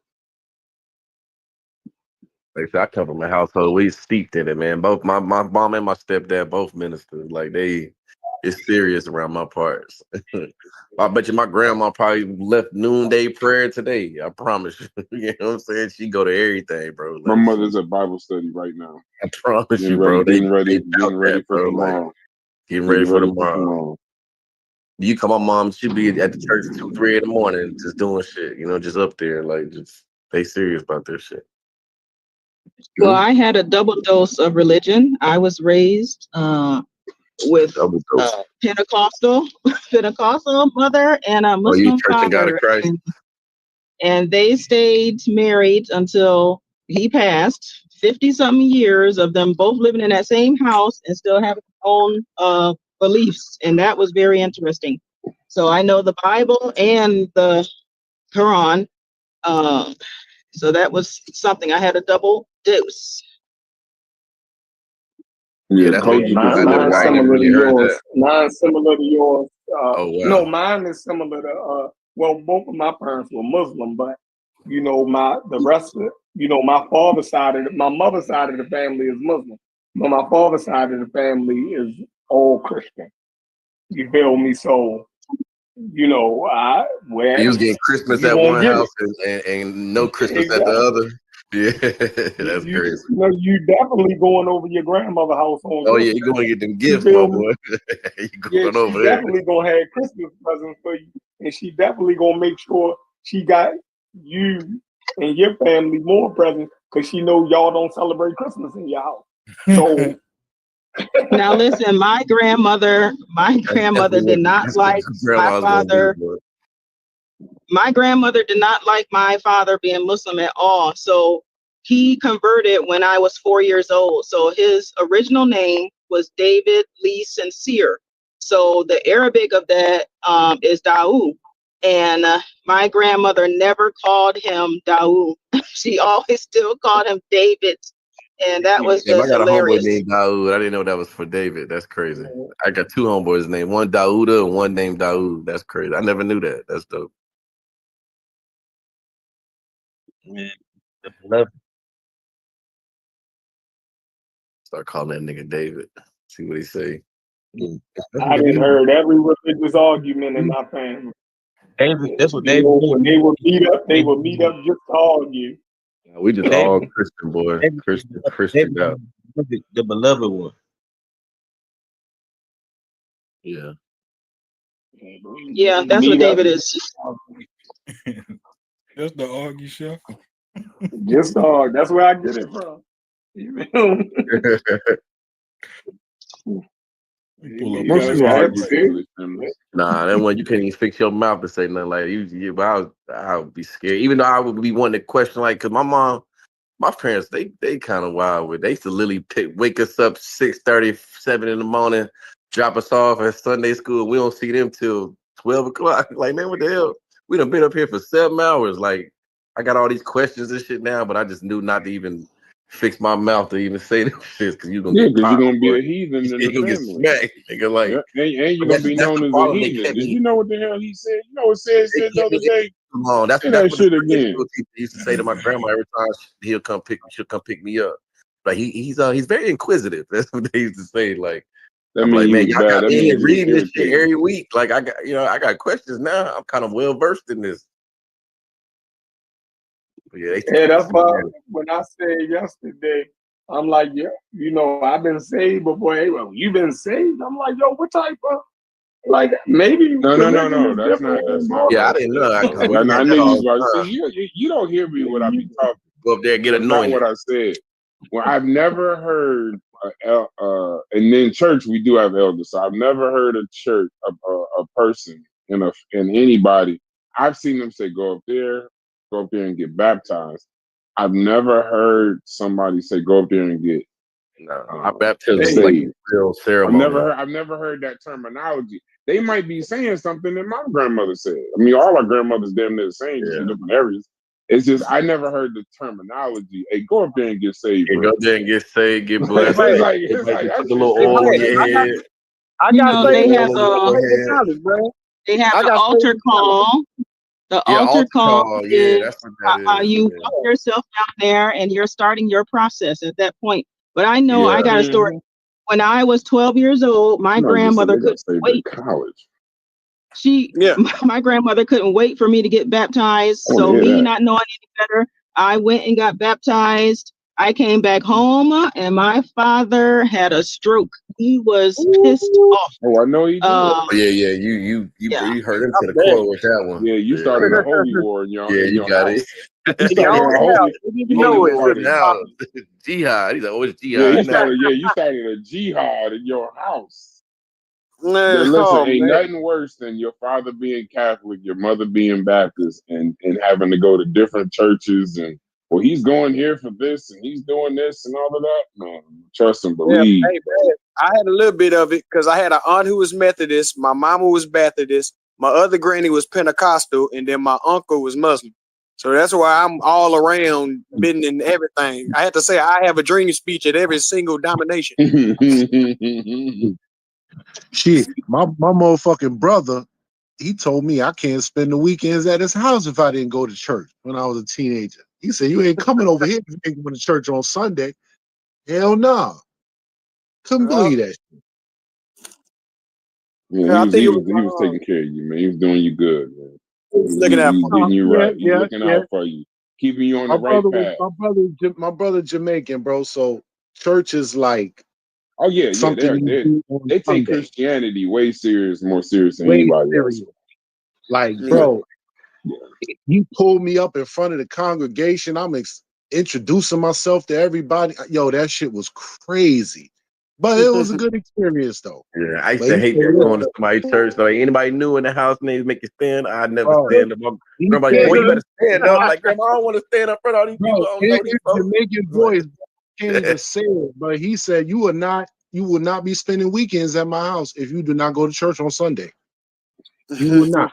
Like I said, I come from a household, we steeped in it, man. Both my mom and my stepdad, both ministers. Like it's serious around my parts. I bet you my grandma probably left noonday prayer today. I promise you. You know what I'm saying? She go to everything, bro. Like, my mother's at Bible study right now. I promise you, bro. Getting ready for tomorrow. Like, getting ready for tomorrow. You come, my mom, she'd be at the church at 2, 3 in the morning, just doing shit. You know, just up there, like just they serious about their shit. Well, I had a double dose of religion. I was raised with Pentecostal mother and a Muslim father, and they stayed married until he passed. 50-something years of them both living in that same house and still having their own beliefs, and that was very interesting. So I know the Bible and the Quran. So that was something. I had a double dose. Yeah, mine's similar to yours. Wow. No, mine is similar to well, both of my parents were Muslim, but you know, my mother's side of the family is Muslim. But my father's side of the family is all Christian. You feel me? So, you know, You was getting Christmas you at won't one get it. house and no Christmas at the Exactly. other. Yeah, that's You, crazy. you know, you definitely going over your grandmother's house on Oh yeah, Christmas. you gonna get them You gifts, my feel me? boy. You Yeah, going she over there. definitely gonna have Christmas presents for you, and she definitely gonna make sure she got you and your family more presents because she know y'all don't celebrate Christmas in your house. So Now listen, my grandmother That's definitely did what not that's like what my grandma's gonna do, father. boy. My grandmother did not like my father being Muslim at all. So he converted when I was 4 years old. So his original name was David Lee Sincere. So the Arabic of that is Daoud. And my grandmother never called him Daoud. She always still called him David. And that was Damn, I just got a homeboy hilarious. named Daoud. I didn't know that was for David. That's crazy. I got two homeboys named one Daouda and one named Daoud. That's crazy. I never knew that. That's dope. Man, the beloved. Start calling that nigga David. See what he say. I done heard every religious argument in my family. David, that's what You David know, knew. when they would meet up just to argue. We just David, all Christian, boy. David, Christian out. the beloved one. Yeah. Yeah, that's what Meet up. David is. That's the argue chef. Just to argue. That's where I get it from. You feel me? Pull up Most Yeah, of you yeah, are that's you it. English families. Nah, that one you can't even fix your mouth to say nothing like that. But I would be scared. Even though I would be wanting to question, like, cause my parents, they kind of wild with. They used to literally wake us up 6:30, 7 in the morning, drop us off at Sunday school. We don't see them till 12 o'clock. Like, man, what the hell? We done been up here for 7 hours. Like, I got all these questions and shit now, but I just knew not to even fix my mouth to even say them shit because you're gonna Yeah, get because you're popped, gonna be boy. a heathen in You're the gonna get family. smacked. Nigga, like, Yeah, and you're that's gonna be the known as a problem. They heathen. kept Did me. you know what the hell he said? You know what said They the kept me other day? too long. That's Say what that the shit Sunday again. school teacher used to say to my grandma every time she'll come pick me up. Like he's very inquisitive. That's what they used to say. Like That I'm mean like, he man, was y'all bad. got That me in means here he was reading this shit irritating. every week. Like I got questions now. I'm kind of well versed in this. But yeah, Yeah, that's why when I said yesterday, I'm like, yeah, you know, I've been saved before. Hey, well, you been saved? I'm like, yo, what type of like maybe No. religion is That's different not. in yeah, I Marvel. didn't know because we I had knew that you all was about to the see. time. You don't hear me when I be talking. Go up there and get That's not anointed. what I said. Well, I've never heard, and in church we do have elders. So I've never heard a person in anybody. I've seen them say, go up there and get baptized. I've never heard somebody say, go up there and get No, our baptism is like a saved. real ceremony. I've never heard that terminology. They might be saying something that my grandmother said. I mean, all our grandmothers damn near the same, just in Yeah. different areas. It's just I never heard the terminology. Hey, go up there and get saved, You bro. go there and get saved, get blessed. It's like They that put the shit little sound oil on crazy. your head. I You got know, saved they in have the college, bro. they have I the got altar saved in college. call. The Yeah, altar altar call call. Yeah, is that's what that how is. you walk yourself down there and you're starting your process at that point. But I know I Yeah. got a story. When I was 12 years old, my Somebody just said grandmother they got couldn't saved wait. in college. Yeah. My grandmother couldn't wait for me to get baptized. I want to So hear me that. not knowing any better, I went and got baptized. I came back home and my father had a stroke. He was pissed off. Oh, I know he did. Oh, yeah. You heard him to the core with that one. Yeah, you started a holy war in your Yeah, you got house. it. You In your started own a house. holy You didn't even know it. party. Now, jihad. He's like, oh, it's Yeah, jihad. you started a jihad in your house. Man, Listen, oh, ain't man. nothing worse than your father being Catholic, your mother being Baptist, and having to go to different churches and well, he's going here for this and he's doing this and all of that. Man, trust and Yeah, believe. hey, man, I had a little bit of it because I had an aunt who was Methodist, my mama was Baptist, my other granny was Pentecostal, and then my uncle was Muslim. So that's why I'm all around bitten in everything. I had to say I have a dream speech at every single domination. Shit, my motherfucking brother, he told me I can't spend the weekends at his house if I didn't go to church when I was a teenager. He said, you ain't coming over here if you ain't going to church on Sunday. Hell no. Couldn't believe that. Yeah, I think he it was was taking care of you, man. He was doing you good, man. looking at He's getting you right. He's looking Yeah. out for you, keeping you on My the right path. my brother Jamaican, bro. So church is like Oh yeah, something you do on they take Sunday. Christianity way more serious than Way anybody serious. else. Like, Yeah. bro, he pulled me up in front of the congregation. I'm introducing myself to everybody. Yo, that shit was crazy. But it was a good experience, though. Yeah, I used But to he hate said, that look, going to somebody's church. Like anybody new in the house and they make you stand, I'd never bro, stand up. he Grandma, said, boy, you better stand up. Like, Grandma, I don't want to stand up in front of all these people. bro, I don't in know these his folks. Jamaican voice, can't even say it. But he said, you will not be spending weekends at my house if you do not go to church on Sunday. You will not.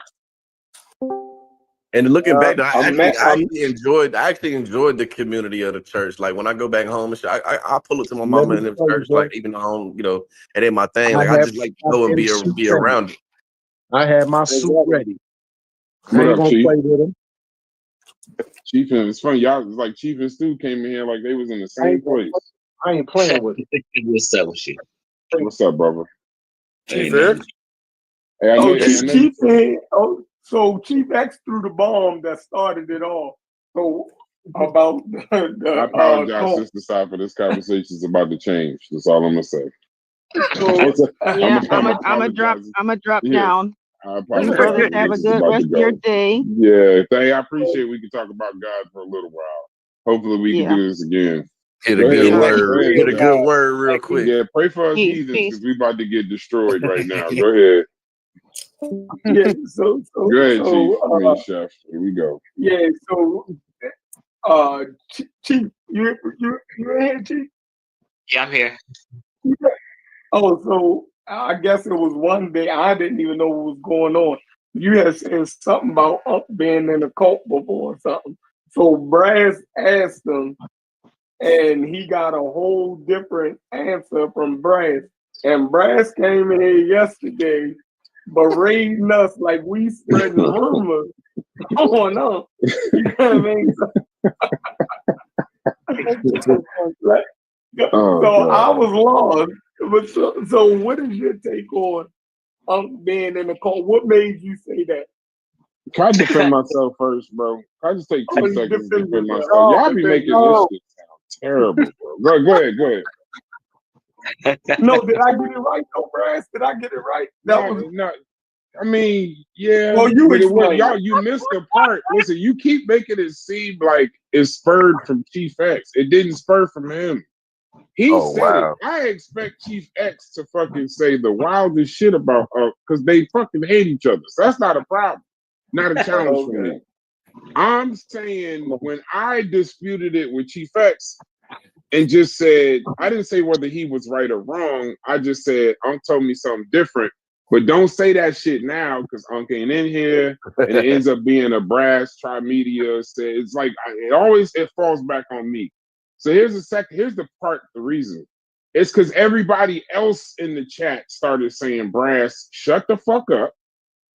And looking back, I I'm actually enjoyed the community of the church. Like when I go back home and shit, I pull it to my Let mama me in the tell you, church. bro. Like even though I don't, it ain't my thing. I Like I had just like my to go and be suit ready. around it. I had my suit ready. I What ain't up, gonna Chief? play with him. Chief, and it's funny, y'all. It's like Chief and Stu came in here like they was in the same place. I ain't playing with him. What's up with you? What's up, brother? Chief Ain't Eric. nothing. Hey, I know. Oh, Hey, I know. Chief said, so Chief X threw the bomb that started it all. So about I the apologize, cult. Sister Side, for this conversation is about to change. That's all I'm gonna say. So Yeah, I'm a apologize. drop Yeah. down. I You apologize. brothers have a This is good about rest to of your go. day. Yeah, I appreciate we can talk about God for a little while. Hopefully we can Yeah. do this again. Hit Go a ahead, good Eric. word. Go ahead, Hit a man. good word real quick. Yeah, pray for us Peace, heathens peace. because we about to get destroyed right now. Go ahead. yeah, so Go ahead, Chief. so I mean, Chef. Here we go. yeah, so Chief, you in here, Chief? Yeah, I'm here. Oh, so I guess it was one day I didn't even know what was going on. You had said something about Unc being in a cult before or something. So Brass asked him, and he got a whole different answer from Brass. And Brass came in here yesterday berating us like we spreading rumors on Unc. You know what I mean? Oh, So God. I was lost. But so what is your take on Unc being in the cult? What made you say that? Can I defend myself first, bro? Can I just take 2 Oh, you seconds to defend defend yourself. myself? Y'all be No, making this shit sound terrible, bro. Go ahead. no, did I get it right though, Brass? Did I get it right? That was No. I mean, yeah, well, you but it was explain. y'all. You missed the part. Listen, you keep making it seem like it spurred from Chief X. It didn't spur from him. He Oh said wow. it. I expect Chief X to fucking say the wildest shit about because they fucking hate each other. So that's not a problem. Not a challenge for me. I'm saying when I disputed it with Chief X and just said, I didn't say whether he was right or wrong. I just said, Unc told me something different. But don't say that shit now because Unc ain't in here and it ends up being a Brass Trimedia. It's like it falls back on me. So here's the reason. It's because everybody else in the chat started saying, Brass, shut the fuck up.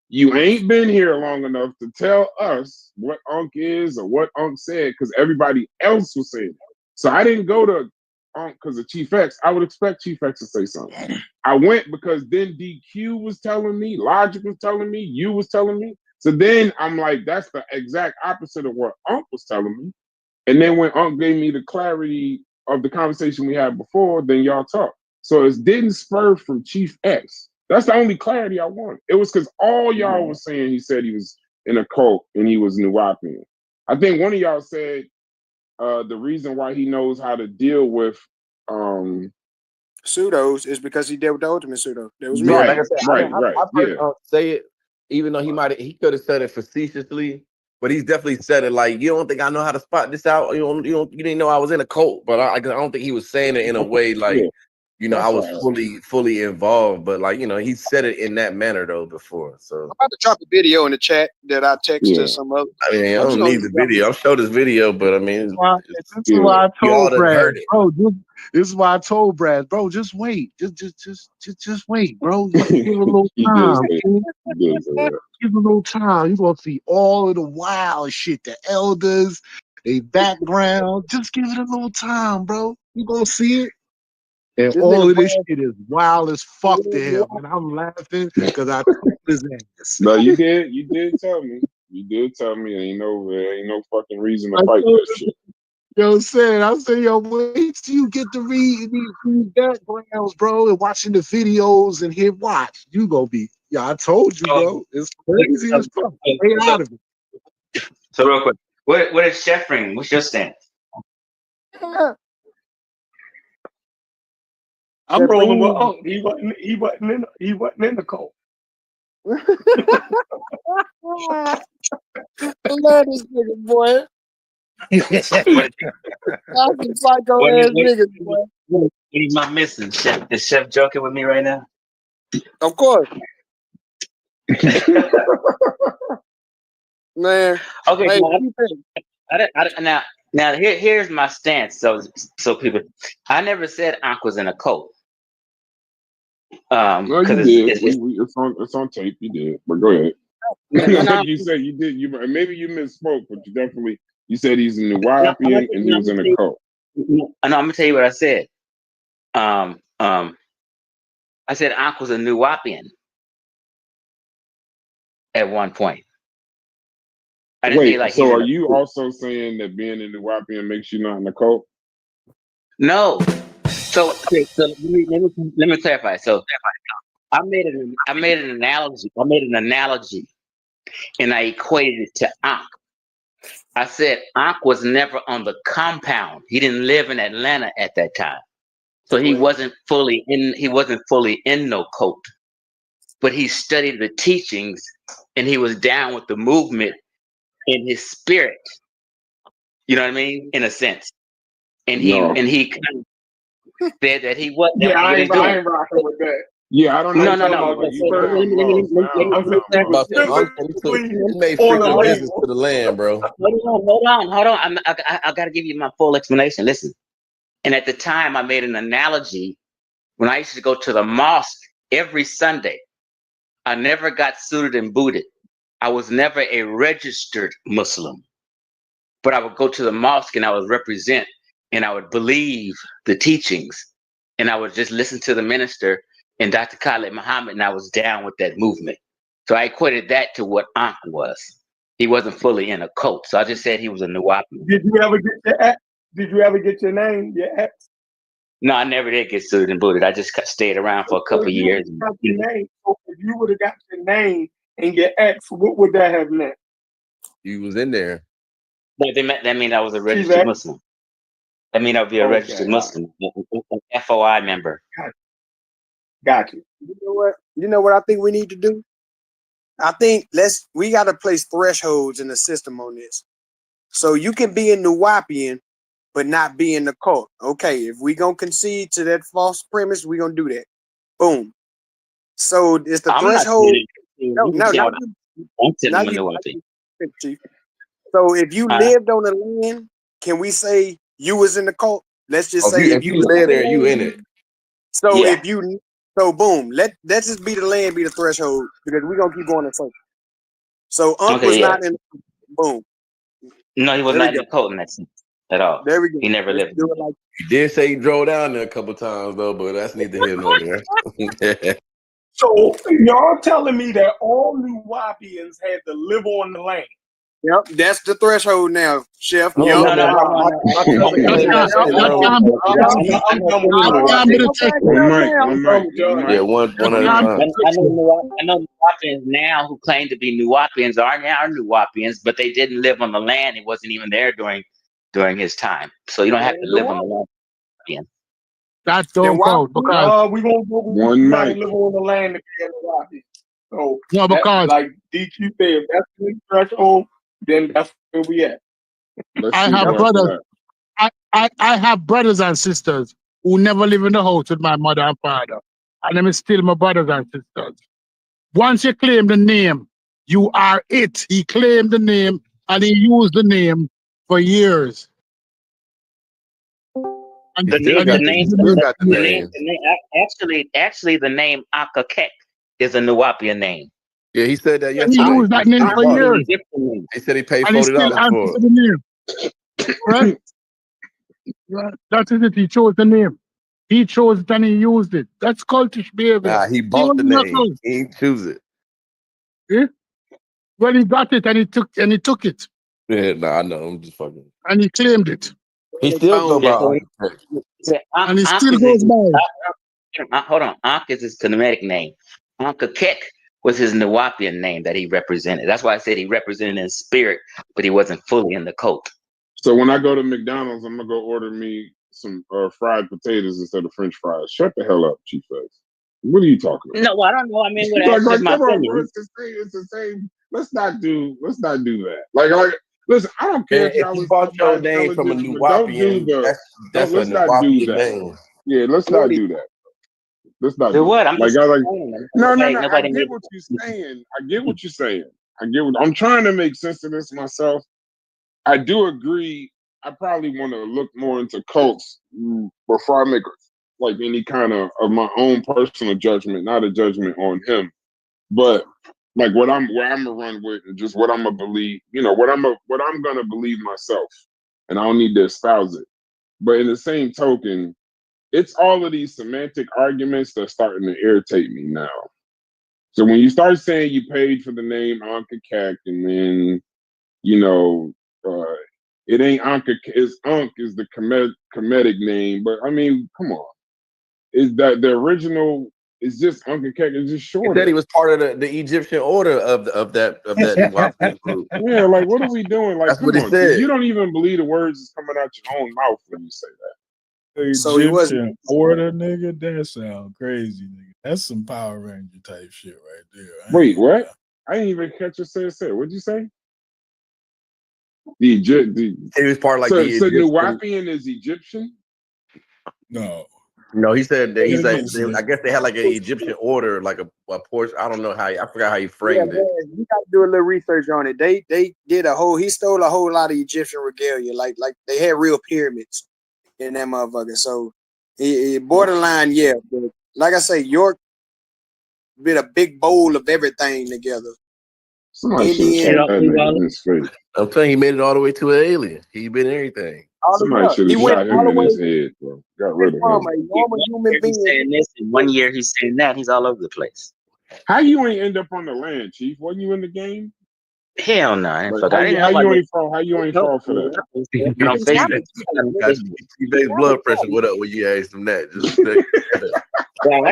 You ain't been here long enough to tell us what Unc is or what Unc said because everybody else was saying it. So I didn't go to Unc because of Chief X. I would expect Chief X to say something. I went because then DQ was telling me, Logic was telling me, you was telling me. So then I'm like, that's the exact opposite of what Unc was telling me. And then when Unc gave me the clarity of the conversation we had before, then y'all talk. So it didn't spur from Chief X. That's the only clarity I wanted. It was because all y'all was saying he said he was in a cult and he was Nuwapian. I think one of y'all said the reason why he knows how to deal with Pseudos is because he dealt with the ultimate pseudo. That was Yeah, me. like I said, right. I've heard Unc say it, even though he could have said it facetiously, but he's definitely said it like, you don't think I know how to spot this out? You didn't know I was in a cult, but I don't think he was saying it in a way like, I was fully involved, but like, he said it in that manner though before. So I'm about to drop a video in the chat that I text to some other. I mean, I don't need the video. I'm showing this video, but I mean, This is why I you all told done Brad, heard it. bro. This is why I told Brad, bro. Just wait, just wait, bro. Just give it a little time. Give it a little time. You gonna see all of the wild shit, the elders, they background. Just give it a little time, bro. You gonna see it. And This all nigga of this Brad, shit is wild as fuck to him. And I'm laughing because I told his ass. No, you did tell me. You did tell me. Ain't no fucking reason to I fight told that shit. yo, I said, yo, wait till you get to read these backgrounds, bro, and watching the videos and hit watch. You gonna be, yeah, I told you, bro. It's crazy as fuck. Stay out of it. So real quick, what is Chef Ring? What's your stance? I'm rolling with Unc. He wasn't in the cult. I love this nigga, boy. What Fucking psycho what ass is niggas, boy. what am I missing? Chef, is Chef joking with me right now? Of course, man. Okay, Hey, now, what do you think? now here's my stance. So people, I never said Ankh was in a cult. No, you Because did. It's on tape. You did. But go ahead. Like you said, you did. You maybe you misspoke, but you said he's a Nuwapian and he was in a cult. I'm gonna tell you what I said. I said Ankh was a Nuwapian at one point. I didn't say Wait, like so he's are in a you cult. also saying that being a Nuwapian makes you not in a cult? No. So okay, so let me clarify. So I made an analogy. I made an analogy, and I equated it to Ankh. I said Ankh was never on the compound. He didn't live in Atlanta at that time, so he wasn't fully in. He wasn't fully in no cult, but he studied the teachings, and he was down with the movement in his spirit. You know what I mean? In a sense, and No. he kind of said that he was. That Yeah, was what I he's doing. ain't rocking with that. Yeah, I don't know. No, I'm no, talking no. about Like, the you spirit. sound lost now, I'm bro. About that, Unc, physically he made on the freaking label. visits to the land, bro. Hold on. I got to give you my full explanation. Listen. And at the time, I made an analogy when I used to go to the mosque every Sunday. I never got suited and booted. I was never a registered Muslim, but I would go to the mosque and I would represent and I would believe the teachings and I would just listen to the minister and Dr. Khalid Muhammad, and I was down with that movement. So I equated that to what Ankh was. He wasn't fully in a cult, so I just said he was a Nuwapi. Did you ever get your ex? Did you ever get your name? Your ex? No, I never did get suited and booted. I just stayed around for a couple of years. So if you would have got your name and your ex, what would that have meant? You was in there. That mean I was a registered Muslim. That mean I'd be a registered Muslim, an FOI member. Got you. You know what? You know what I think we need to do? I think we got to place thresholds in the system on this. So you can be a Nuwapian, but not be in the cult. Okay, if we gonna concede to that false premise, we gonna do that. Boom. So it's the threshold. Chief. So if you lived on the land, can we say you was in the cult? Let's just say if you live there, you in it. So boom, let's just be the land, be the threshold, because we're gonna keep going in circles. So Unc was not in boom. No, he was not in the cult in that sense at all. There we go. He never lived. He did say he drove down there a couple times though, but that's neither here nor there. So y'all telling me that all Nuwapians had to live on the land? Yep, that's the threshold now, Chef. I'm One at a time. I know Nuwapians now who claim to be Nuwapians are now Nuwapians, but they didn't live on the land. It wasn't even there during his time. So you don't have to live on the land. Again. That don't count because we gonna live on the land to be a Nuwapian. So no, because like DQ said, if that's the threshold, then that's where we at. I have brothers. I have brothers and sisters who never live in the house with my mother and father, and them is still my brothers and sisters. Once you claim the name, you are it. He claimed the name and he used the name for years. And actually, the name Akakek is a Nuwapian name. Yeah, he said that yesterday. He used that name for years. He said he paid $40 for it. Right? That is it. He chose the name. He chose it and he used it. That's cultish behavior. Nah, he bought the name. He didn't choose it. Yeah? Well, he got it and he took it. Yeah, nah, I know. I'm just fucking. And he claimed it. He still go by So, architect. And he Ankh still is goes by. hold on. Ankh is his Kemetic name. Ankh was his Nawapian name that he represented. That's why I said he represented in spirit, but he wasn't fully in the cult. So when I go to McDonald's, I'm gonna go order me some fried potatoes instead of French fries. Shut the hell up, Chief X. What are you talking about? No, I don't know. I mean, that's just my come on, opinion. bro. It's the same. Let's not do that. Like, listen, I don't care if If y'all you was bought your about name from a intelligence, but don't do Nuwapian, the. that's a Let's not do Nuwapian that. name. Yeah, let's not do that. Let's not Do do what? that. I'm just saying. No. I Nobody get what you're saying. I get what you're saying. I'm trying to make sense of this myself. I do agree. I probably want to look more into cults before I make like any kind of my own personal judgment, not a judgment on him, but like where I'm gonna run with and just what I'm gonna believe. What I'm gonna believe myself, and I don't need to espouse it. But in the same token, it's all of these semantic arguments that's starting to irritate me now. So when you start saying you paid for the name Anka Kak, and then it ain't Anka, it's Ankh is the comedic name, but I mean, come on, is that the original? Is just Anka Kak? It's just shorter. He said he was part of the Egyptian order of that Nuwapian group. Yeah, like what are we doing? Like, That's come what he on, said. you don't even believe the words is coming out your own mouth when you say that. So he wasn't- Egyptian order, nigga. That sound crazy, nigga. That's some Power Ranger type shit right there. Wait, what? I didn't even catch what you said. What'd you say? The He was part of like so the Egyptian. Nuwapian is Egyptian? No, he said that he's like. Yeah. I guess they had like an Egyptian order, like a portion. I don't know how. I forgot how he framed it. Man, you got to do a little research on it. They did he stole a whole lot of Egyptian regalia. Like they had real pyramids in that motherfucker. So he borderline, yeah. But like I say, York did a big bowl of everything together. Somebody should have shot that nigga in his face. I'm telling you, he made it all the way to an alien. He been everything. Somebody should have shot him in his head, bro. Got rid of him. One year he's saying this, and 1 year he's saying that. He's all over the place. How you ain't end up on the land, Chief? Wasn't you in the game? Hell no. How you ain't fall for that? He made blood pressure. What up when you asked him that? Just I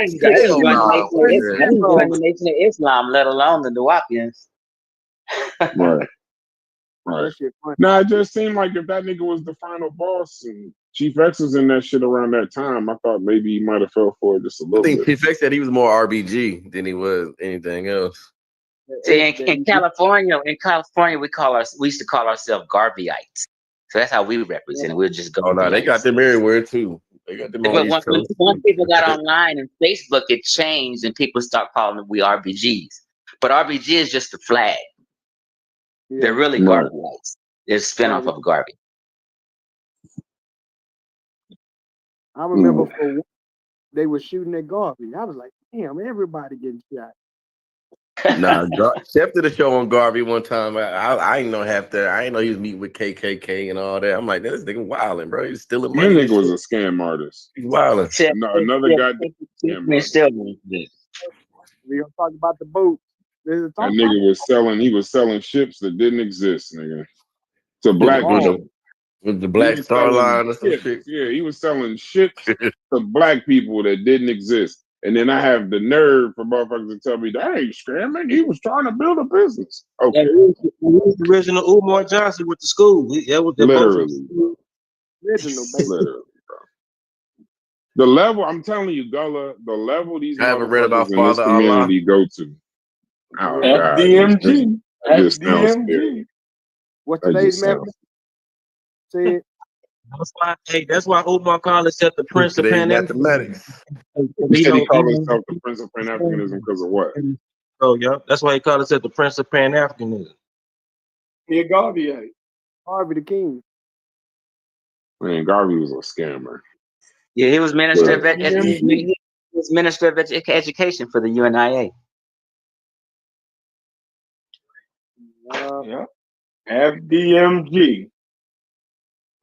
didn't join the Nation of Islam, let alone the Nuwapians. Right. No, it just seemed like if that nigga was the final boss and Chief X was in that shit around that time, I thought maybe he might have fell for it just a little bit. Chief X said he was more RBG than he was anything else. See, in California, we used to call ourselves Garveyites. So that's how we represent it. We're just Oh no, they got them everywhere too. They got them on East Coast. Once people got online and Facebook, it changed and people start calling them we RBGs. But RBG is just the flag. Yeah. They're really Garveyites. They're a spinoff of Garvey. I remember they were shooting at Garvey. I was like, damn, everybody getting shot. Nah, Chef did a show on Garvey one time. I ain't know half that. I ain't know he was meeting with KKK and all that. I'm like, this nigga wilding, bro. He's stealing money. That nigga was a scam artist. He's wilding. Another guy. We gonna talk about the boat. That nigga was selling. He was selling ships that didn't exist, nigga. To black people. With the Black Star Line or some shit. Yeah, he was selling ships to black people that didn't exist. And then I have the nerve for motherfuckers to tell me that ain't scamming. He was trying to build a business. Okay. He was the original Umar Johnson with the school. Literally, bro. The level, I'm telling you, Gullah, the level these motherfuckers in this community go to. Oh, FDMG. FDMG. What's today's message? Say it. That's why Umar Khan said the Prince of Pan-Africanism. He said he called himself the Prince of Pan-Africanism because of what? Oh, yeah. That's why he called himself the Prince of Pan-Africanism. Yeah, Garvey. Garvey the King. Man, Garvey was a scammer. Yeah, he was minister of education for the UNIA. Yeah. FDMG.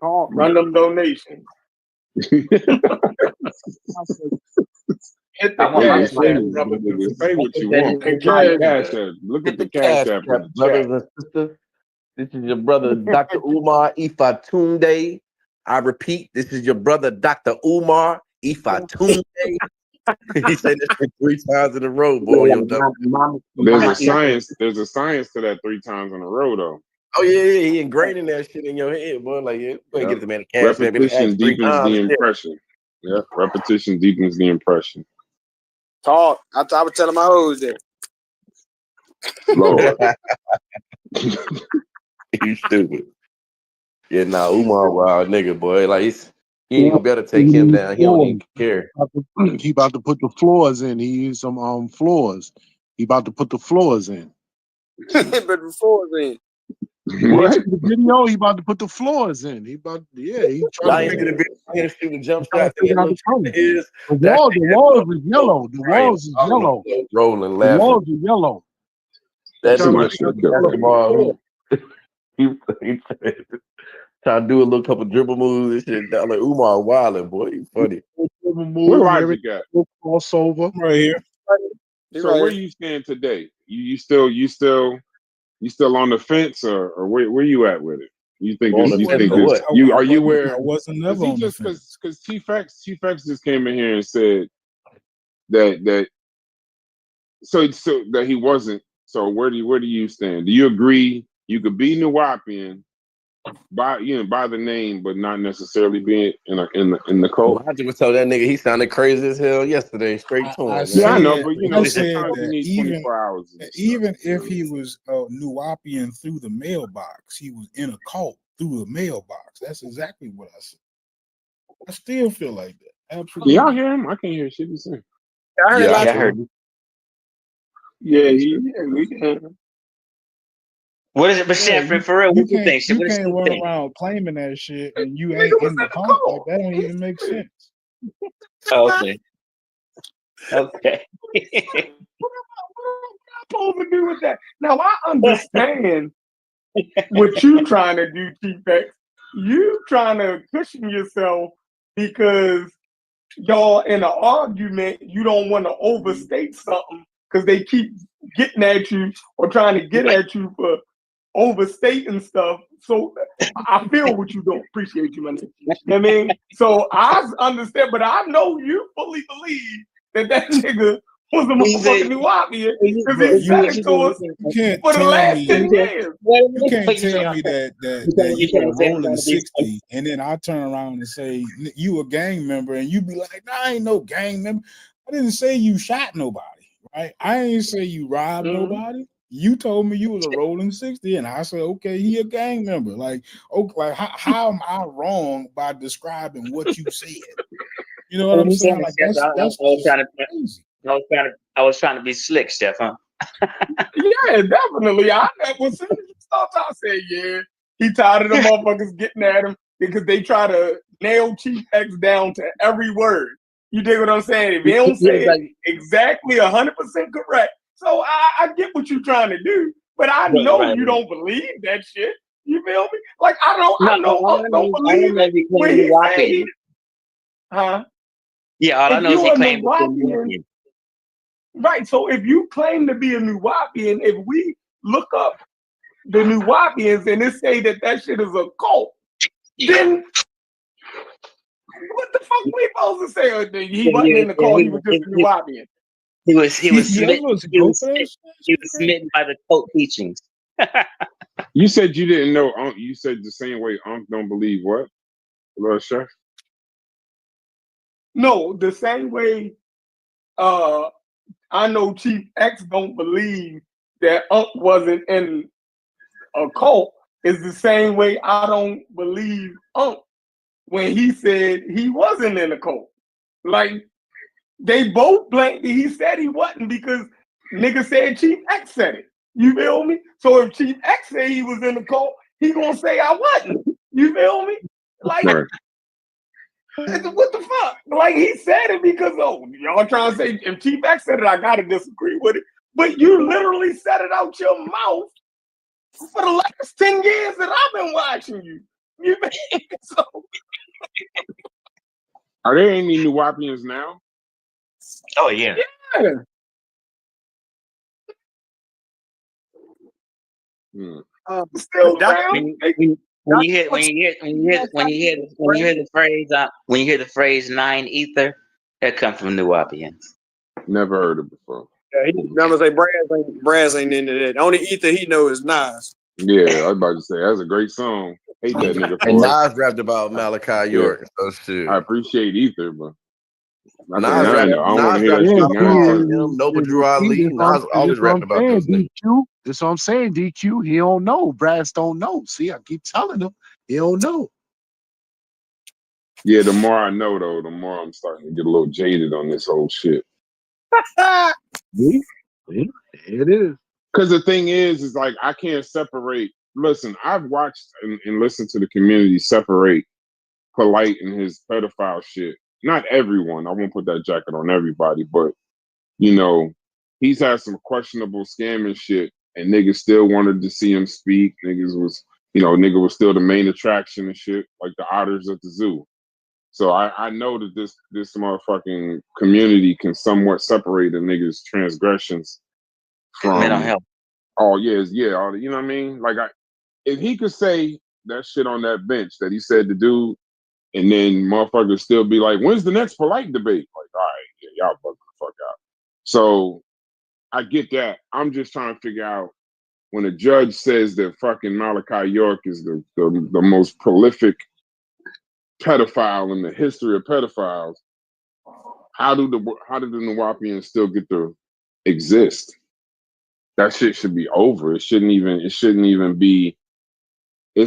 Random donations. Hit I the want my Yeah, cash say, app, money. brother. brothers Say what you That want. is And Look at the cash cash app. app. Look hit at the the cash cash app in app, the brothers chat. and sisters. This is your brother, Dr. Umar Ifatunde. I repeat, this is your brother, Dr. Umar Ifatunde. He said this shit 3 times in a row, boy. Yo, There's a science. There's a science to that 3 times in a row, though. oh yeah, he ingraining that shit in your head, boy. Like, yeah, go ahead, get the man a cash app. Been Repetition asked 3 deepens times. the impression. Yeah, repetition deepens the impression. Talk. I was telling my hoes that. Lord. You stupid. Yeah, nah, Umar wild nigga, boy. Like he ain't gonna be able to take him down. He don't even care. He about to put the floors in. He used some floors. He about to put the floors in. But before then, What? The video, he about to put the floors in. He trying Y'all ain't to see the video. He shooting a jump trying shot. to figure out the color. The walls is yellow. The walls is yellow. Rolling, The laughing. walls are yellow. That Somebody should have killed him. he trying to do a little couple dribble moves and shit. I'm like, Umar wilding, boy. He funny. Where Logic at? Crossover. Right here. So where you stand today? You still on the fence, or where you at with it? You think On it's, the you fence think for it's, what? you are you where? I wasn't never on the fence. Because T-Fax just came in here and said that so that he wasn't. So where do you stand? Do you agree you could be Nuwapian by the name, but not necessarily being in the cult? I just told that nigga he sounded crazy as hell yesterday. Straight to him. Yeah, I know, but I said sometimes you that need 24 hours. even if he was Nuwapian through the mailbox, he was in a cult through the mailbox. That's exactly what I said. I still feel like that. Absolutely. Y'all hear him? I can't hear shit he's saying. I heard. Yeah, we can. What is it, but Chef, for real, what you think? You What can't you run think? around claiming that shit and you ain't in the cult. Like, that don't even make sense. Okay. Okay. What am I supposed to do with that? Now I understand what you trying to do, T-Fax. You trying to cushion yourself because y'all in an argument, you don't want to overstate something because they keep getting at you or trying to get at you for overstating stuff. So I feel what you don't appreciate you, man. I mean, so I understand, but I know you fully believe that nigga was a motherfucking Nuwapian because he said it to us for the last 10 years. You can't tell me that you were rolling 60 and then I turn around and say you a gang member and you be like, nah, I ain't no gang member. I didn't say you shot nobody, right? I ain't say you robbed nobody. You told me you was a rolling 60, and I said, okay, he a gang member. Like, okay, like how am I wrong by describing what you said? You know what I'm saying? Like that's crazy. I was trying to be slick, Chef, huh? Yeah, definitely. As soon as you start, I said, yeah, he tired of the motherfuckers getting at him because they try to nail Chief X down to every word. You dig what I'm saying? If they don't say it exactly 100% correct. So I get what you're trying to do, but I know you don't believe that shit. You feel me? Like I don't believe it when he say, huh? Yeah, all I know is he claimed to be Nuwapian. Right. So if you claim to be a Nuwapian, if we look up the Nuwapians and it say that shit is a cult, then what the fuck we supposed to say? He wasn't in the cult. He was just a Nuwapian. He was smitten by the cult teachings. You said you didn't know. You said the same way. Don't believe what, Lord Chef? No, the same way. I know Chief X don't believe that wasn't in a cult. Is the same way I don't believe when he said he wasn't in a cult. Like they both blanked. He said he wasn't because nigga said Chief X said it. You feel me? So if Chief X said he was in the cult, he gonna say I wasn't. You feel me? Like right. What the fuck? Like he said it because y'all trying to say if Chief X said it, I gotta disagree with it. But you literally said it out your mouth for the last 10 years that I've been watching you. You so Are there any New Wapians now? Oh yeah. Yeah. Hmm. Still Dr. around. When you hear the phrase nine ether, that comes from New Wapians. Never heard it before. Yeah, I'm gonna say Braz ain't into that. Only ether he know is Nas. Yeah, I was about to say that's a great song. Hate that nigga And for it. Nas rapped about Malachi York. So shit. I appreciate Ether, but I think Nas rapped I want to hear that about shit now. him, Noble Drew Ali. Nas always rapping about those niggas. DQ. That's what I'm saying, DQ. He don't know. Brass don't know. See, I keep telling him. He don't know. Yeah, the more I know, though, the more I'm starting to get a little jaded on this whole shit. See? See? It is. Because the thing is like I can't separate. Listen, I've watched and listened to the community separate Polite and his pedophile shit. Not everyone. I won't put that jacket on everybody, but you know, he's had some questionable scamming shit, and niggas still wanted to see him speak. Nigga was still the main attraction and shit, like the otters at the zoo. So I know that this motherfucking community can somewhat separate a nigga's transgressions from mental health. Oh yeah, you know what I mean? Like if he could say that shit on that bench that he said to do, and then motherfuckers still be like, when's the next Polite debate? Like, all right, yeah, y'all bugging the fuck out. So I get that. I'm just trying to figure out when a judge says that fucking Malachi York is the most prolific pedophile in the history of pedophiles, how do the Nawapians still get to exist? That shit should be over. It shouldn't even be. It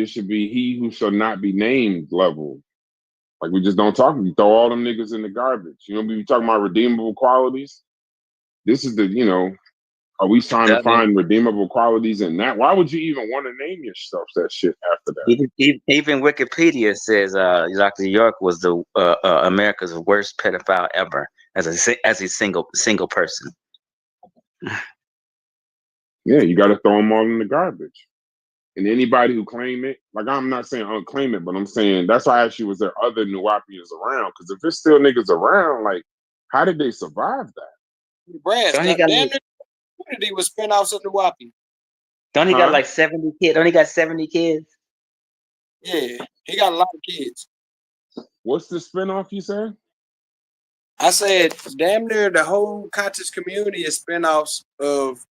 should be he who shall not be named level. Like we just don't talk. We throw all them niggas in the garbage. You know, we talking about redeemable qualities. This is are we trying to find redeemable qualities in that? Why would you even want to name yourself that shit after that? Even Wikipedia says Dr. York was the America's worst pedophile ever as a single person. Yeah, you got to throw them all in the garbage. And anybody who claim it, like I'm not saying unclaim it, but I'm saying that's why I asked you, was there other Nuwapians around? Because if there's still niggas around, like, how did they survive that? Brass, damn near the community was spinoffs of Nuwapi. Don't he got like 70 kids? Don't he got 70 kids? Yeah, he got a lot of kids. What's the spinoff you said? I said damn near the whole conscious community is spinoffs of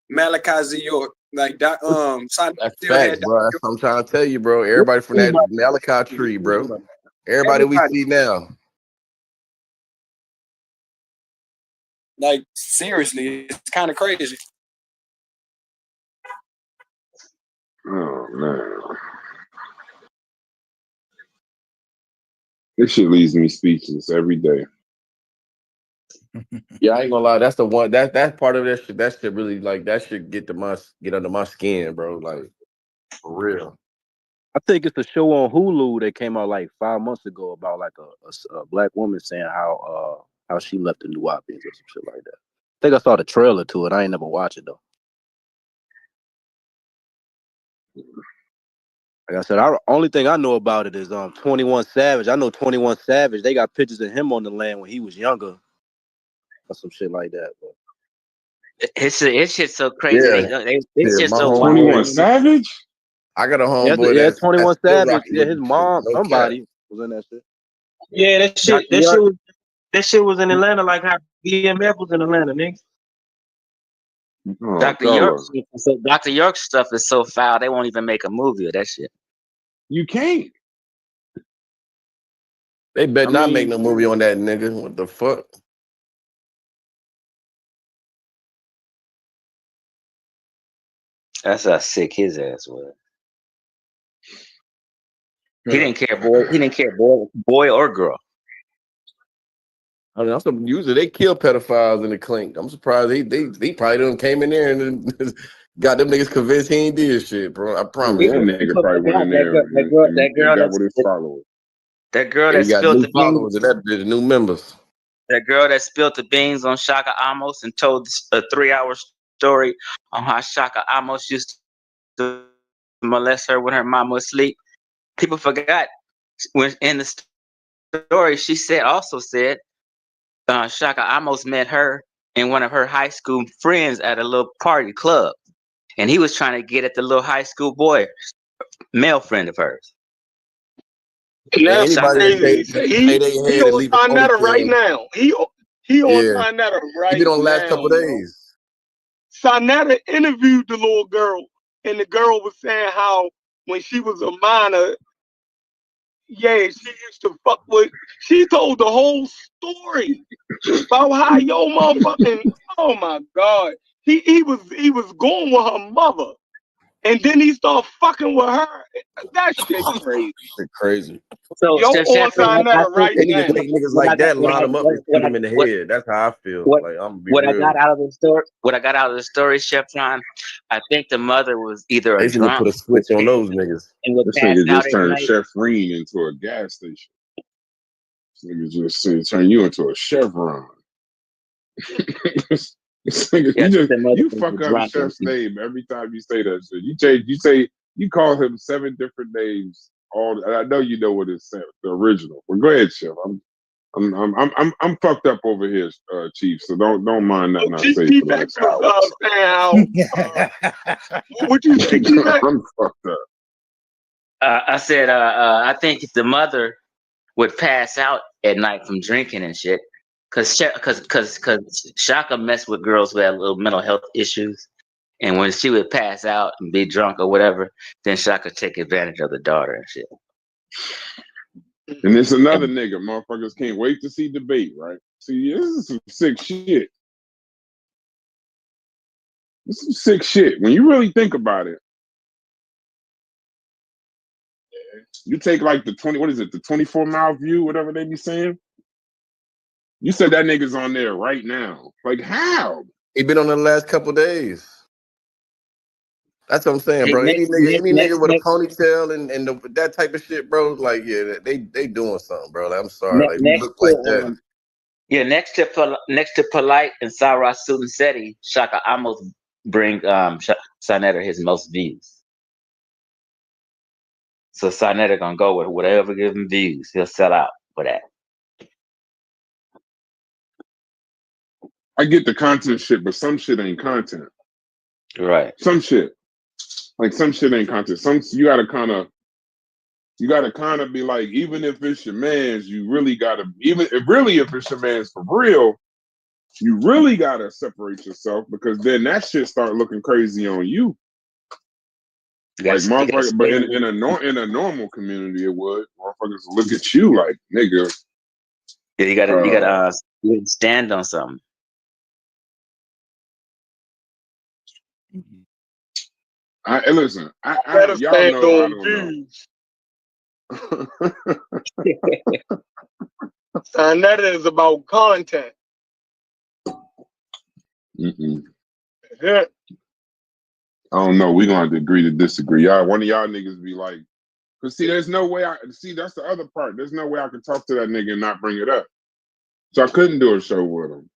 Malachi Z. York. Like that's facts, bro. That's what I'm trying to tell you, bro. Everybody from that Malachi tree, bro. Everybody we see now. Like seriously, it's kind of crazy. Oh man, this shit leaves me speechless every day. Yeah, I ain't gonna lie. That's the one. That part of that shit. That shit really like that should get under my skin, bro. Like for real. I think it's a show on Hulu that came out like 5 months ago about like a black woman saying how she left the Nuwapians or some shit like that. I think I saw the trailer to it. I ain't never watched it though. Like I said, only thing I know about it is 21 Savage. I know 21 Savage. They got pictures of him on the land when he was younger, or some shit like that. But it's shit so crazy. Yeah. It's just so 21 Savage. I got a homeboy. Yeah, 21 Savage. Yeah, his shit. mom, No somebody cap. was in that shit. Yeah, that shit was in Atlanta, like how BMF was in Atlanta, nigga. Oh, Dr. York's stuff is so foul they won't even make a movie of that shit. You can't. They better not make no movie on that nigga. What the fuck? That's how sick his ass was. He didn't care, boy. He didn't care, boy or girl. I mean, usually they kill pedophiles in the clink. I'm surprised they probably done came in there and got them niggas convinced he ain't did shit, bro. I promise. That nigga probably went in there and got with his followers. That girl He that got spilled new the followers beans. and that bitch, new members. That girl that spilled the beans on Shaka Amos and told a 3-hour story on how Shaka Amos used to molest her when her mama was asleep. People forgot when in the story, she also said, Shaka almost met her and one of her high school friends at a little party club, and he was trying to get at the little high school boy, male friend of hers. And Man, that's anybody that crazy. say they He head and on leave a Sinetta right ponytail, now. He on yeah, Sinetta he right been on the last now, couple yo. days. Sinetta interviewed the little girl, and the girl was saying how when she was a minor, yeah, she used to fuck with. She told the whole story about how yo motherfucking. Oh my god, he was going with her mother, and then he started fucking with her. That shit crazy. Shit crazy. So, Yo Chef on Chaplain, I Sinetta think right They need to now. take niggas like that, line them up, and shoot them in the head. That's how I feel. Like, I'm gonna be what I real. got out of the story, Chef John, I think the mother was either They a should have drunk put a switch on those niggas. and would This pass nigga out just every turned night. Chef Reen into a gas station. This nigga just turn you into a Chevron. This nigga, Yeah, I think the mother you was fuck a up drunk. Chef's name every time you say that shit. You call him 7 different names. All I know you know what it's the original. But go ahead, Chef. I'm fucked up over here, Chief. So don't mind nothing I say for the next hour. Saying how what you say, I'm fucked up. I said, I think if the mother would pass out at night from drinking and shit, cause Shaka messed with girls who had little mental health issues, and when she would pass out and be drunk or whatever, then Shaka take advantage of the daughter and shit. And there's another nigga, motherfuckers can't wait to see debate, right? See, this is some sick shit. This is some sick shit. When you really think about it, you take like the 24-mile view, whatever they be saying. You said that nigga's on there right now. Like, how? He been on the last couple days. That's what I'm saying, Hey, bro. Any nigga with a next, ponytail and that type of shit, bro. Like, yeah, they doing something, bro. Like, I'm sorry. Like, we look like that. next to Polite and Sarah Seti, Shaka almost bring Sinetta his most views. So Sinetta gonna go with whatever gives him views. He'll sell out for that. I get the content shit, but some shit ain't content. Right. Some shit. Like some shit ain't content. You gotta kind of be like, even if it's your man's, you really gotta, if it's your man's for real, you really gotta separate yourself, because then that shit start looking crazy on you. Like motherfuckers, but in a normal community, it would motherfuckers look at you like, nigga. Yeah, you gotta stand on something. Listen, better y'all stand know I on don't know. And that is about content. Yeah. I don't know. We're gonna have to agree to disagree. One of y'all niggas be like, cause see, there's no way that's the other part. There's no way I could talk to that nigga and not bring it up. So I couldn't do a show with him.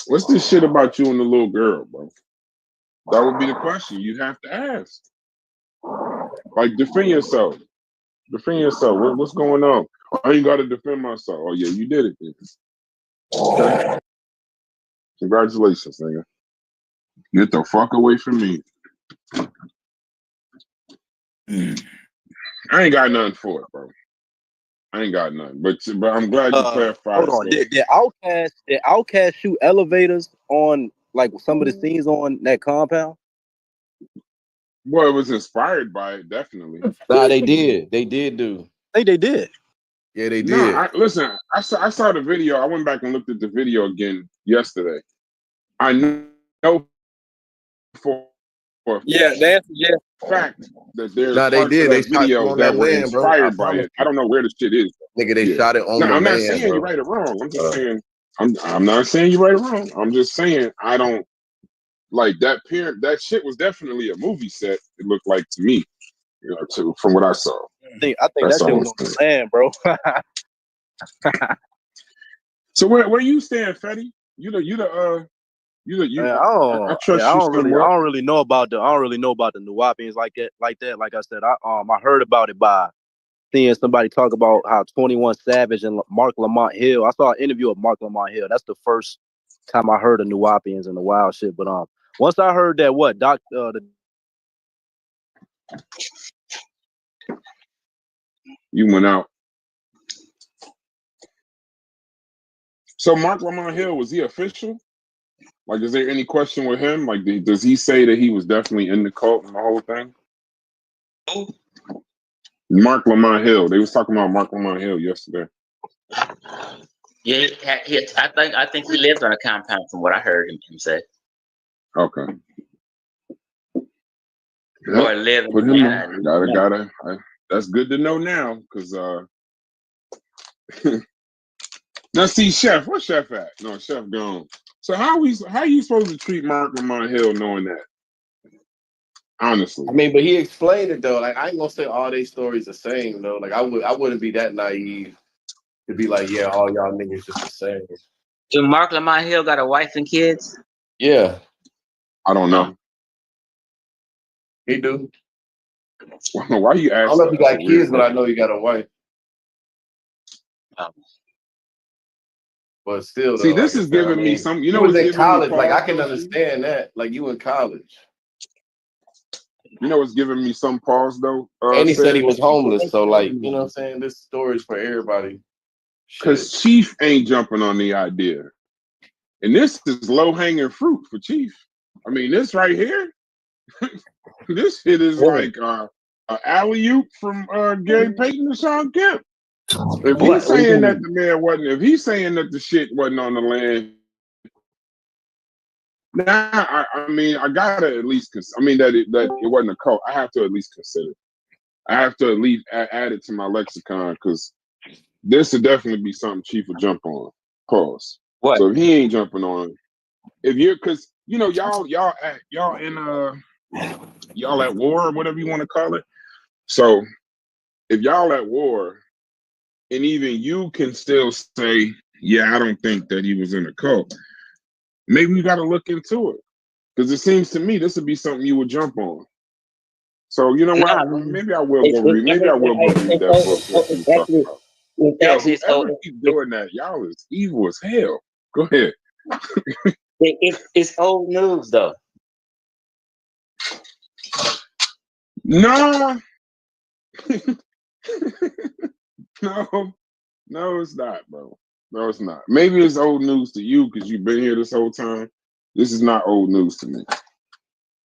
What's this shit about you and the little girl, bro? That would be the question you'd have to ask. Like, defend yourself. Defend yourself. What's going on? I ain't got to defend myself. Oh yeah, you did it, nigga. Okay. Congratulations, nigga. Get the fuck away from me. I ain't got nothing for it, bro. I ain't got nothing. But I'm glad you clarified. Hold on. Did Outkast shoot elevators on like some of the scenes on that compound? Well, it was inspired by it, definitely. Nah, they did. They did do. They did. Yeah, they did. No, listen. I saw the video. I went back and looked at the video again yesterday. I know for that's fact that there's Nah, they parts did. of They that shot video on that that were land, bro. I inspired by promise it. I don't know where the shit is. Nigga, they shot it on No, the I'm not land, saying bro. you're right or wrong. I'm just saying I'm not saying you're right or wrong. I'm just saying I don't like that that shit was definitely a movie set, it looked like to me. You know, from what I saw. I think that shit was on the land, bro. So where you stand, Fetty? I trust you somewhat. I don't really know about the Nuwapians like that. Like I said, I heard about it by seeing somebody talk about how 21 Savage and Mark Lamont Hill. I saw an interview of Mark Lamont Hill. That's the first time I heard of Nuwapians and the wild shit. But once I heard that, You went out. So Mark Lamont Hill, was he official? Like, is there any question with him? Like, does he say that he was definitely in the cult and the whole thing? Mark Lamont Hill. They was talking about Mark Lamont Hill yesterday. Yeah, I think he lived on a compound from what I heard him say. Okay. Or lived Put in him Indiana. on. That's good to know now, because now see, Chef, where's Chef at? No, Chef gone. So how you supposed to treat Mark Lamont Hill knowing that? Honestly. I mean, but he explained it though. Like, I ain't gonna say all these stories the same though. Like, I wouldn't be that naive to be like, yeah, all y'all niggas just the same. Do Mark Lamont Hill got a wife and kids? Yeah. I don't know. He do. Why you asking? I don't know if he got kids, but I know he got a wife. But still, see, though, this is giving me some. You know, was in giving college. me Like, I pause, can though, understand that. Like, you in college. You know, it's giving me some pause though. And he said he was homeless. So, like, you know what I'm saying? This story is for everybody. Because Chief ain't jumping on the idea, and this is low hanging fruit for Chief. I mean, this right here, this shit is like an alley-oop from Gary Payton and Sean Kemp. If he's saying that the man wasn't, if he's saying that the shit wasn't on the land, now I mean, I gotta at least, I mean that it wasn't a cult. I have to at least consider. I have to at least add it to my lexicon, because this would definitely be something Chief would jump on. Pause. What? So if he ain't jumping on, if you're, because you know y'all at war or whatever you want to call it. So if y'all at war, and even you can still say, yeah, I don't think that he was in a cult. Maybe you got to look into it, because it seems to me this would be something you would jump on. So you know what? Maybe I will go read. Maybe I will go read that book. What you talking about? Yo, whoever keep doing that, y'all is evil as hell. Go ahead. It's old news though. No. No, it's not, bro. No, it's not. Maybe it's old news to you because you've been here this whole time. This is not old news to me.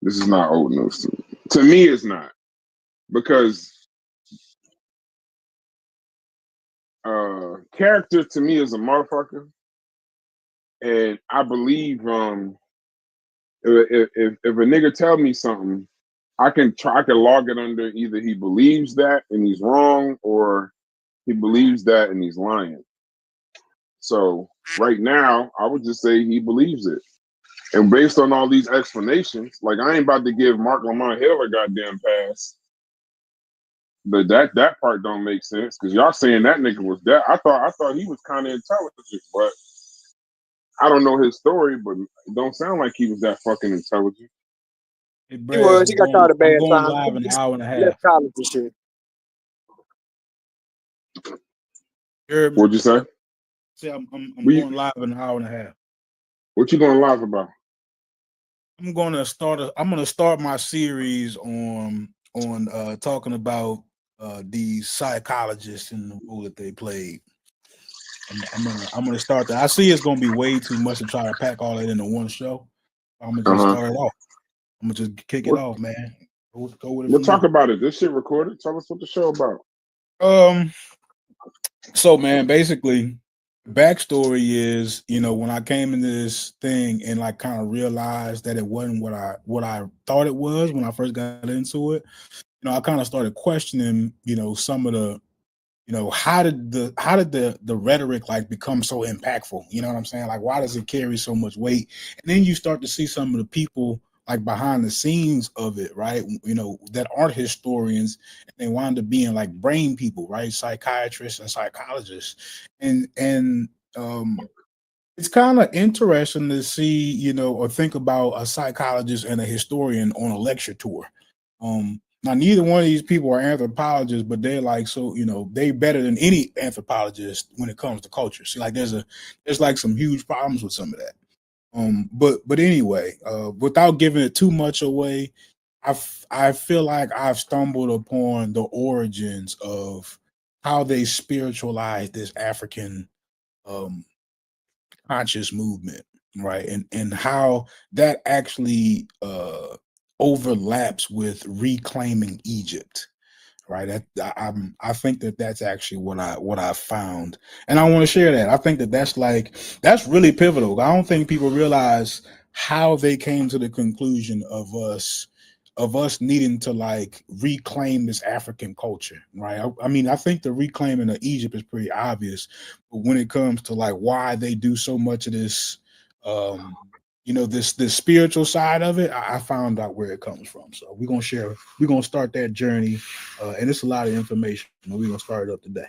This is not old news to me. To me, it's not. Because character to me is a motherfucker. And I believe if a nigga tell me something, I can log it under either he believes that and he's wrong, or he believes that and he's lying. So right now, I would just say he believes it. And based on all these explanations, like, I ain't about to give Mark Lamont Hill a goddamn pass. But that part don't make sense, because y'all saying that nigga was that. I thought he was kind of intelligent, but I don't know his story, but it don't sound like he was that fucking intelligent. Hey, He Brad, was. He got caught a bad I'm going time. live in an hour and a half. Left college and shit. What'd you say? See, I'm going live in an hour and a half. What you going live about? I'm gonna start my series on talking about these psychologists and the role that they played. I'm gonna start that. I see it's gonna be way too much to try to pack all that into one show. I'm gonna just start it off. I'm gonna just kick it off, man. Go with it. We'll talk about it. This shit recorded. Tell us what the show about. So, man, basically, backstory is, when I came into this thing and like kind of realized that it wasn't what I thought it was when I first got into it, I kind of started questioning, some of the, how did the rhetoric like become so impactful? You know what I'm saying? Like, why does it carry so much weight? And then you start to see some of the people like behind the scenes of it, right? That aren't historians, and they wind up being like brain people, right? Psychiatrists and psychologists. And it's kind of interesting to see, or think about a psychologist and a historian on a lecture tour. Now, neither one of these people are anthropologists, but they're like, so, you know, they better than any anthropologist when it comes to culture. See, like there's like some huge problems with some of that. But anyway, without giving it too much away, I feel like I've stumbled upon the origins of how they spiritualize this African conscious movement, right? And how that actually overlaps with reclaiming Egypt, right? I think that that's actually what I found, and I want to share that. I think that that's really pivotal. I don't think people realize how they came to the conclusion of us needing to like reclaim this African culture, right? I mean, I think the reclaiming of Egypt is pretty obvious, but when it comes to like why they do so much of this, you know, this spiritual side of it, I found out where it comes from. So we're gonna start that journey, and it's a lot of information. We're gonna start it up today.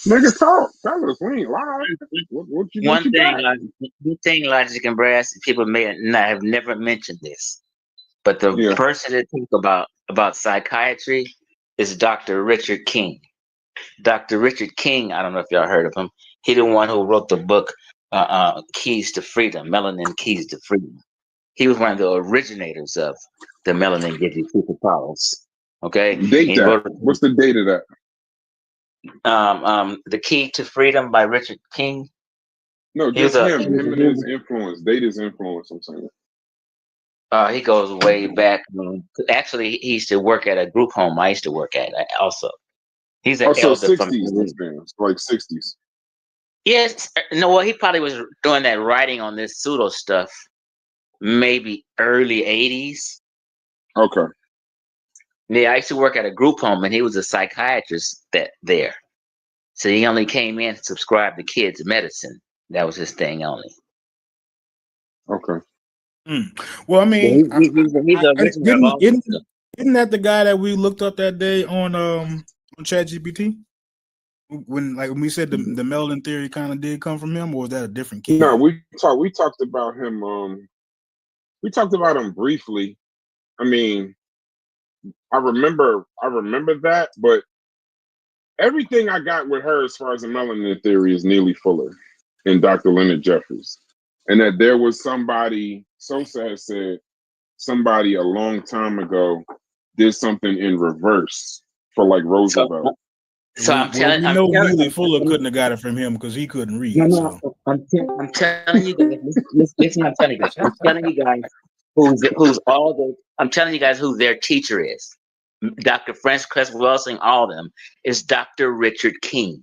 Nigga, talk. Tell us. We ain't lying. What you One thing, got? Logic and Brass, people may not have never mentioned this, but the person that talk about psychiatry is Dr. Richard King. Dr. Richard King, I don't know if y'all heard of him. He the one who wrote the book Keys to Freedom, Melanin Keys to Freedom. He was one of the originators of the melanin gives you superpowers. Okay, Date that. What's the date of that? The Key to Freedom by Richard King. No, just him and his influence. Date his influence, I'm saying. He goes way back. Actually, he used to work at a group home I used to work at also. He's an elder 60s, from like 60s. Yes, no. Well, he probably was doing that writing on this pseudo stuff, maybe early 80s. Okay. Yeah, I used to work at a group home, and he was a psychiatrist there. So he only came in to subscribe to kids' medicine. That was his thing only. Okay. Well, I mean, he's isn't that the guy that we looked up that day on ChatGPT? When we said the melanin theory kind of did come from him, or was that a different kid? No, we talked about him. We talked about him briefly. I mean, I remember that, but everything I got with her as far as the melanin theory is Neely Fuller and Dr. Leonard Jeffries, and that there was somebody, Sosa has said, somebody a long time ago did something in reverse for like Roosevelt. So I'm telling you, Neely Fuller couldn't have got it from him because he couldn't read. No, so. I'm telling you guys. Listen, I'm telling you guys. I'm telling you guys who's all the. I'm telling you guys who their teacher is. Dr. Francis Cresswell Wilson, all of them is Dr. Richard King.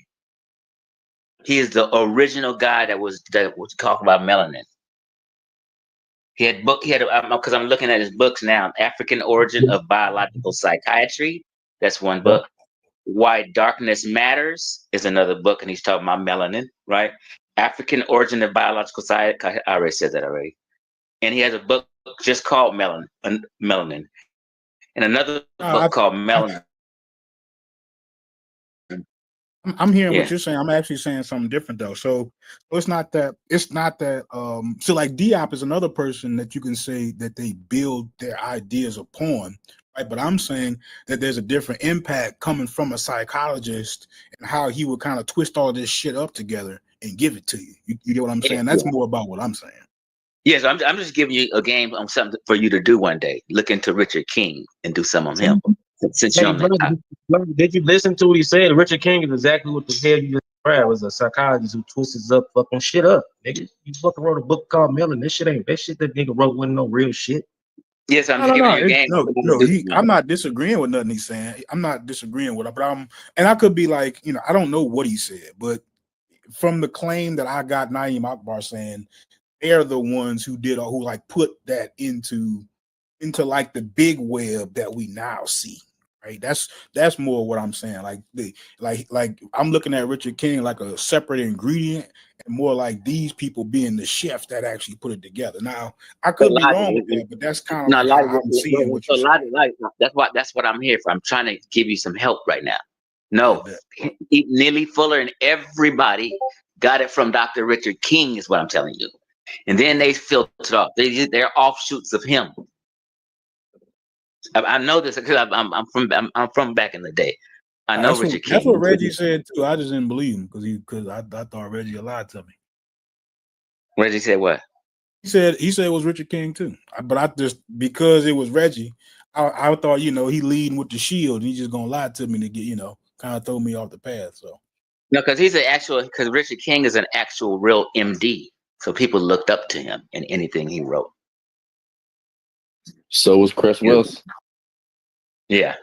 He is the original guy that was talking about melanin. He had because I'm looking at his books now. African Origin of Biological Psychiatry. That's one book. Why Darkness Matters is another book, and he's talking about melanin, right? African Origin of Biological Psychiatry. I already said that already. And he has a book just called Melanin, and another book called Melanin. I'm hearing what you're saying. I'm actually saying something different though. So it's not that. So like Diop is another person that you can say that they build their ideas upon, right? But I'm saying that there's a different impact coming from a psychologist and how he would kind of twist all this shit up together and give it to you. You get what I'm saying? That's more about what I'm saying. Yes, I'm just giving you a game on something for you to do one day. Look into Richard King and do some on him. Since you're on that topic. Did you listen to what he said? Richard King is exactly what the hell you just described. Was a psychologist who twists up fucking shit up. Nigga, you fucking wrote a book called Melanin. This shit ain't that shit that nigga wrote wasn't no real shit. Yes, I'm just giving you a game. I'm not disagreeing with nothing he's saying. I'm not disagreeing with it, but and I could be like, I don't know what he said, but from the claim that I got Naeem Akbar saying, they're the ones who put that into like the big web that we now see, right? That's more what I'm saying. Like I'm looking at Richard King like a separate ingredient, and more like these people being the chefs that actually put it together. Now I could be wrong with that, but that's kind of how I'm seeing what you're saying. That's what I'm here for. I'm trying to give you some help right now. No, Neely Fuller and everybody got it from Dr. Richard King, is what I'm telling you. And then they filtered off. They're offshoots of him. I know this because I'm from back in the day. I know That's Richard what King. Reggie said too. I just didn't believe him because I thought Reggie lied to me. Reggie said what? He said it was Richard King too. But I just because it was Reggie, I thought he leading with the shield and he's just gonna lie to me to get kind of throw me off the path. So No, because because Richard King is an actual real MD, so people looked up to him in anything he wrote. So was Chris Wilson. Yeah.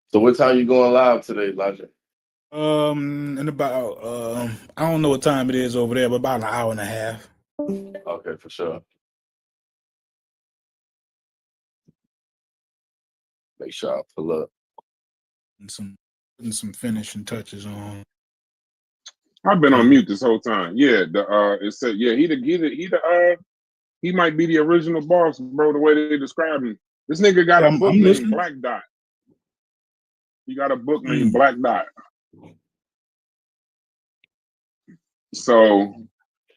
So what time you going live today, Elijah? In about I don't know what time it is over there, but about an hour and a half. Okay, for sure. Make sure I pull up. And putting some finishing touches on. I've been on mute this whole time. Yeah, it said he might be the original boss, bro. The way they describe him, this nigga got a book named listening. Black Dot. He got a book named Black Dot. So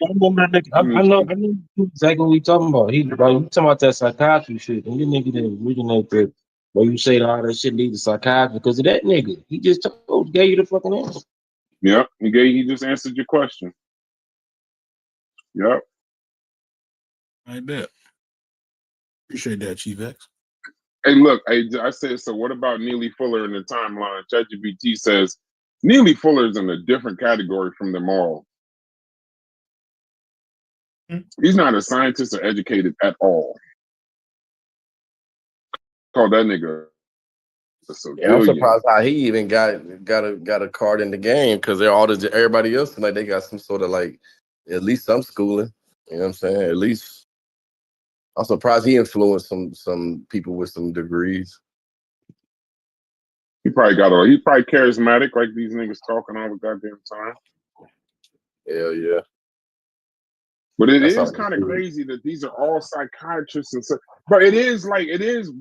I know exactly what we talking about. You talking about that psychiatry shit, and you nigga didn't originate that. Where you say all that shit needs a psychiatrist because of that nigga. He just gave you the fucking answer. Yep, he just answered your question. Yep. I bet. Appreciate that, Chief X. Hey, look, I said, so what about Neely Fuller in the timeline? ChatGPT says Neely Fuller is in a different category from them all. He's not a scientist or educated at all. Call that nigga a civilian. Yeah, I'm surprised how he even got a card in the game because they're everybody else like they got some sort of like at least some schooling. You know what I'm saying? At least I'm surprised he influenced some people with some degrees. He's probably charismatic like these niggas talking all the goddamn time. Hell yeah. But it is kind of crazy that these are all psychiatrists and stuff. But it is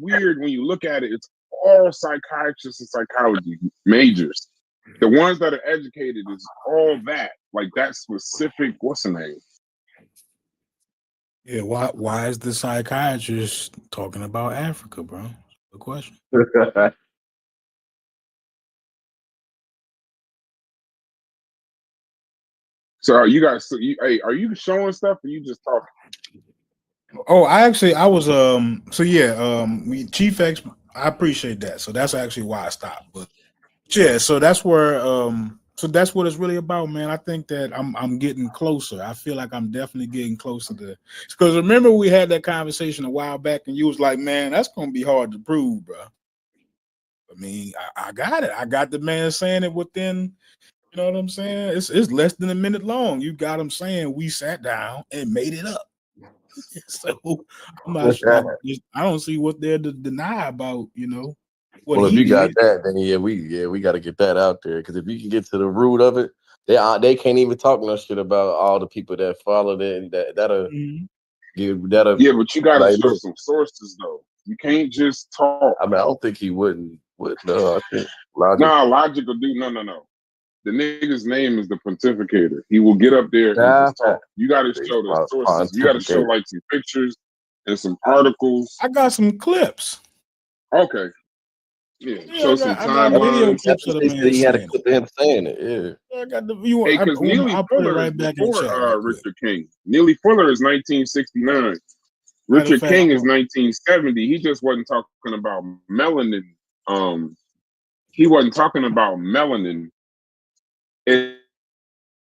weird when you look at it. It's all psychiatrists and psychology majors. The ones that are educated is all that. Like that specific, what's the name? Yeah, why is the psychiatrist talking about Africa, bro? Good question. So are you showing stuff or you just talking? Oh, I was Chief X, I appreciate that. So that's actually why I stopped. But yeah, so that's where that's what it's really about, man. I think that I'm getting closer. I feel like I'm definitely getting closer to because remember we had that conversation a while back and you was like, man, that's gonna be hard to prove, bro. I mean, I got it. I got the man saying it within, you know what I'm saying? It's less than a minute long. You got him saying we sat down and made it up. So I'm not sure. I don't see what there to deny about, what well, if he you did. got that, then we got to get that out there because if you can get to the root of it, they can't even talk no shit about all the people that followed it. That'll yeah, but you got to show some sources though. You can't just talk. I mean, I don't think he wouldn't. No, I think Logic will do. No. The nigga's name is the pontificator. He will get up there and just talk. You got to show the sources. You got to show like some pictures and some articles. I got some clips. Okay. Yeah, show some timelines. He had a clip of him saying it. Yeah. I got the view. Because Neely Fuller is before Richard King. Neely Fuller is 1969. Richard King is 1970. He just wasn't talking about melanin. He wasn't talking about melanin.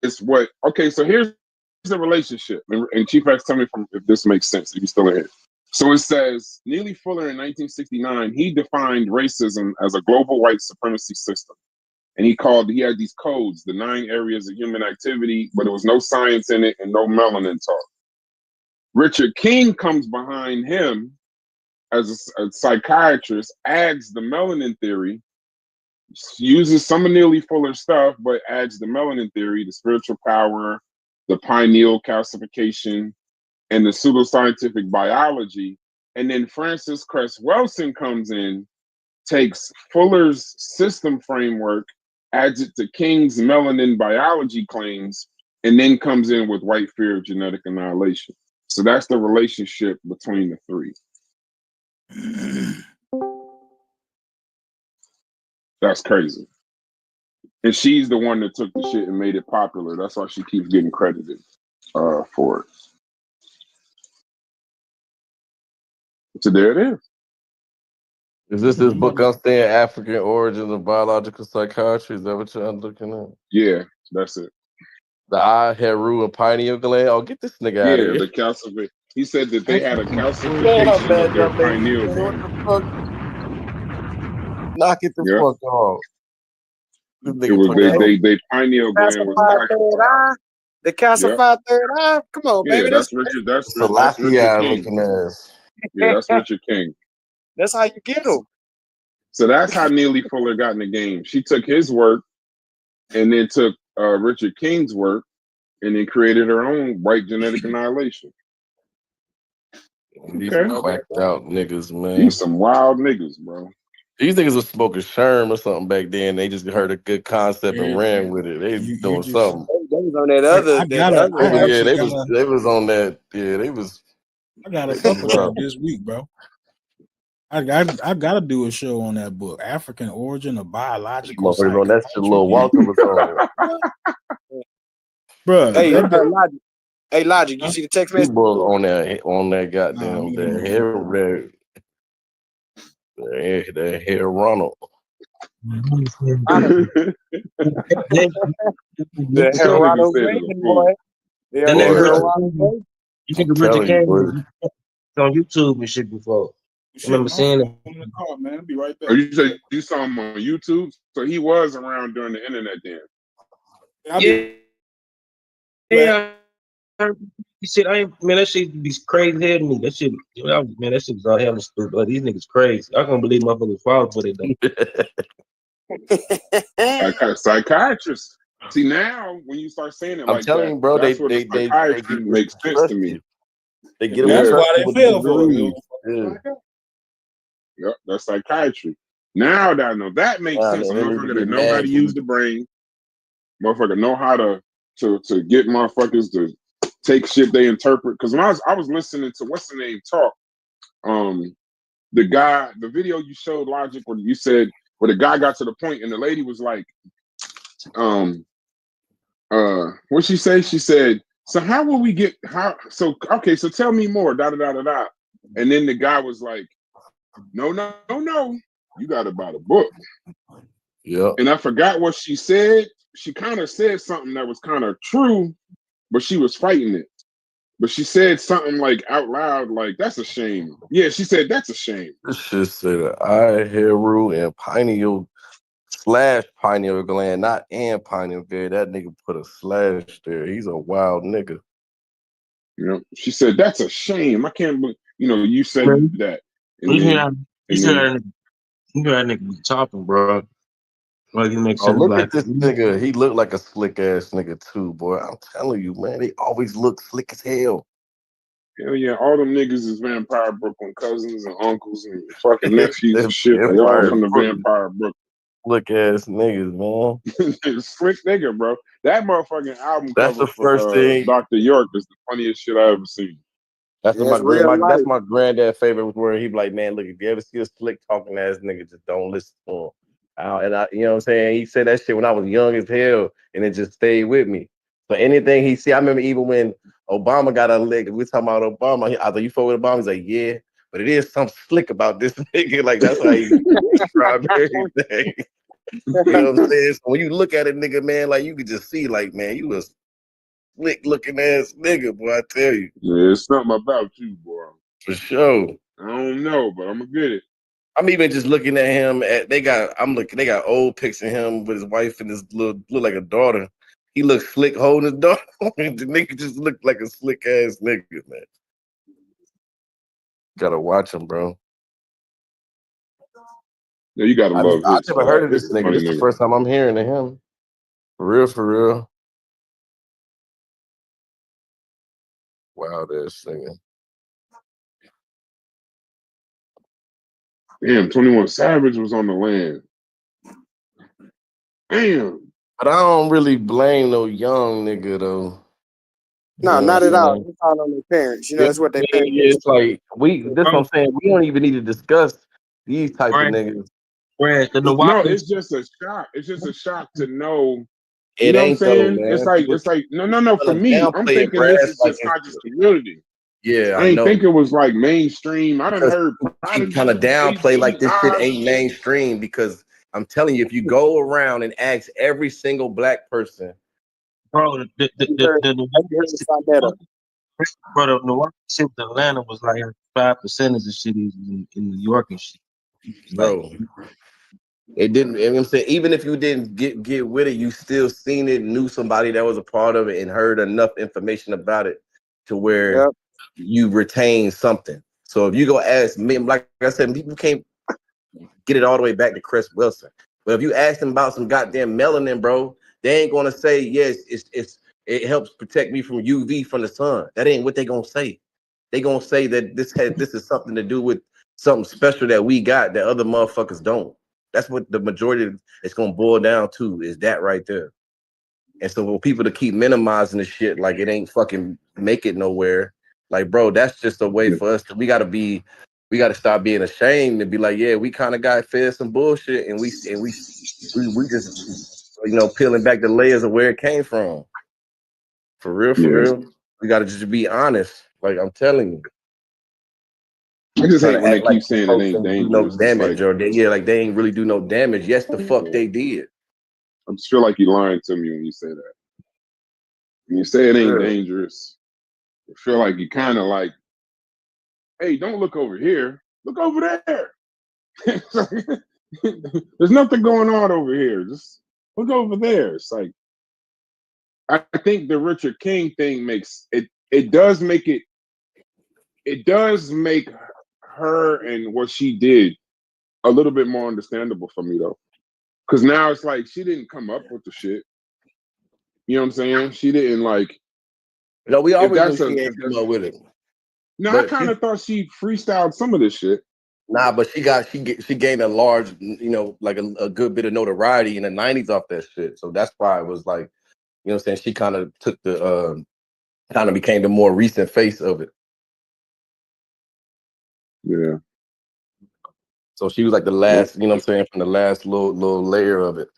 It's what. Okay, so here's the relationship. And Chief X, tell me if this makes sense. If you're still in here. So it says Neely Fuller in 1969, he defined racism as a global white supremacy system. And he had these codes, the 9 areas of human activity, but there was no science in it and no melanin talk. Richard King comes behind him as a psychiatrist, adds the melanin theory, uses some of Neely Fuller's stuff, but adds the melanin theory, the spiritual power, the pineal calcification, and the pseudoscientific biology. And then Francis Cress Welsing comes in, takes Fuller's system framework adds it to King's melanin biology claims, and then comes in with white fear of genetic annihilation. So that's the relationship between the three. That's crazy. And she's the one that took the shit and made it popular. That's why she keeps getting credited for it. So there it is. Is this book I'm saying, African Origins of Biological Psychiatry? Is that what you're looking at? Yeah, that's it. The eye, hair, root, and pineal gland. Oh, get this nigga out of Yeah, here. the calcification. He said that they had a Man, I'm calcification of mad their y'all make pineal what gland. the fuck? Knock it the Yeah. fuck off. This It nigga was put that on. they pineal gland was Calcified third calcified. eye. The calcified third eye. Come on, Yeah, baby. that's Richard. That's Richard Salafi King. looking ass. Yeah, that's Richard King. That's how you get them. So that's how Neely Fuller got in the game. She took his work and then took Richard King's work and then created her own white genetic annihilation. These Okay. whacked out niggas, man. These some wild niggas, bro. These niggas was smoking Sherm or something back then. They just heard a good concept and ran with it. They doing something. They was on that other. They was on that. Yeah, they was. I gotta fuck with y'all this week, bro. I gotta do a show on that book, African Origin of Biological Motherfuckers on that shit. Little Psychiatry. Walter was on. Bro, Logic. Hey, Logic, you see the text message? People on that goddamn that hair Ronald. The Ronald Reagan boy. Yeah, That Ronald nigga Richard King on YouTube and shit before. I remember seeing it. In the car, man. I'll be right back. Oh, you said you saw him on YouTube, so he was around during the internet then. Yeah. He said, man, that shit be crazy head to me. That shit, man, that shit was all hella stupid. Like, these niggas crazy. I can't believe motherfuckers fall for it though. Psychiatrists. See, now when you start saying it I'm like telling that, you, bro, that's they where the psychiatry makes sense to me. They get them That's why they with fell the for degrees. it. Yep, that's psychiatry. Now that I know that makes sense. A they need to motherfucker get that know how mad to use the brain, motherfucker know how to get motherfuckers to take shit they interpret. Because when I was listening to what's the name talk, the video you showed Logic where you said where the guy got to the point and the lady was like, what'd she say? She said, so how will we get so tell me more, da da da da da. And then the guy was like, no, you gotta buy the book. Yeah. And I forgot what she said. She kind of said something that was kind of true, but she was fighting it. But she said something like out loud, like, that's a shame. Yeah, she said that's a shame. This shit said eye, hair root, and pineal gland, not and pineal gland. That nigga put a slash there. He's a wild nigga. You know, she said that's a shame. I can't believe you said that. And You then, hear that nigga be talking, bro. Like, it makes sense. Look Like, at this nigga. He looked like a slick ass nigga too, boy. I'm telling you, man. They always look slick as hell. Hell yeah, all them niggas is Vampire Brooklyn cousins and uncles and fucking nephews and shit. They all from the Vampire Brooklyn. Slick ass niggas, man. Slick nigga, bro. That motherfucking album That's cover the first for thing. Dr. York is the funniest shit I ever seen. That's that's my granddad favorite where he be like, man, look, if you ever see a slick talking ass nigga, just don't listen to him. You know what I'm saying? He said that shit when I was young as hell, and it just stayed with me. So anything he see, I remember even when Obama got elected, we talking about Obama. I thought you fought with Obama. He's like, yeah, but it is something slick about this nigga. Like that's how he described everything. You know what I'm saying? So when you look at a nigga, man, like you could just see, like, man, you was slick looking ass nigga, boy. I tell you. Yeah, it's something about you, boy. For sure. I don't know, but I'm gonna get it. I'm even just looking at him. They got old pics of him with his wife and his look like a daughter. He looks slick holding his daughter. The nigga just looked like a slick ass nigga, man. Gotta watch him, bro. Yeah, you gotta love I his. never heard of this nigga. This is the first time I'm hearing of him. For real. Wow, ass nigga. Damn, 21 Savage was on the land. Damn. But I don't really blame no young nigga though. No, You know not what at I'm all. saying? It's all on their parents. You know, Yeah, that's what their yeah, parents. it's like that's what I'm Bro, saying. We don't even need to discuss these type of niggas. Brad, the No, Milwaukee's it's just a shock. It's just a shock to know. You It know what I'm ain't though, saying? It's man. like People no. For trying to me, I'm downplay it, thinking Brad. this is Like just it's, conscious community. yeah, I I ain't think know. it was like mainstream. I done Because heard people kind of Prodigy, downplay like Jay-Z, this shit Nas. ain't mainstream because I'm telling you, if you go around and ask every single black person, bro, You heard, the you heard Sandetta. bro, the Milwaukee shit with Atlanta was like 5% of the shit in New York and shit. Like, bro, it didn't. You know what I'm saying, even if you didn't get with it, you still seen it, knew somebody that was a part of it, and heard enough information about it to where Yep. you retain something. So if you go ask me, like I said, people can't get it all the way back to Chris Wilson. But if you ask them about some goddamn melanin, bro, they ain't gonna say, yes, it helps protect me from UV from the sun. That ain't what they gonna say. They gonna say that this is something to do with something special that we got that other motherfuckers don't. That's what the majority of it's gonna boil down to, is that right there. And so for people to keep minimizing the shit like it ain't fucking make it nowhere, like, bro, that's just a way for us to, we gotta stop being ashamed and be like, yeah, we kind of got fed some bullshit and we just, you know, peeling back the layers of where it came from. For real, for Yeah. real. We gotta just be honest. Like I'm telling you. I just Trying hate to when they act like keep these saying it folks ain't ain't do no dangerous. It's like damage, or like they ain't really do no damage. Yes, the fuck they did. I just feel like you're lying to me when you say that. When you say it ain't Sure. dangerous, I feel like you kind of like, hey, don't look over here. Look over there. There's nothing going on over here. Just look over there. It's like I think the Richard King thing makes it. It does make it. It does make her and what she did a little bit more understandable for me though, because now it's like she didn't come up with the shit. You know what I'm saying? She didn't like. No, we If always knew that's she a. ain't If come that's. up with it. No, I But kind of thought she freestyled some of this shit. nah, but she gained a large, you know, like a good bit of notoriety in the '90s off that shit. So that's why it was like, you know what I'm saying, she kind of took the kind of became the more recent face of it. Yeah. So she was like the Yep. last, you know what I'm saying, from the last little layer of it.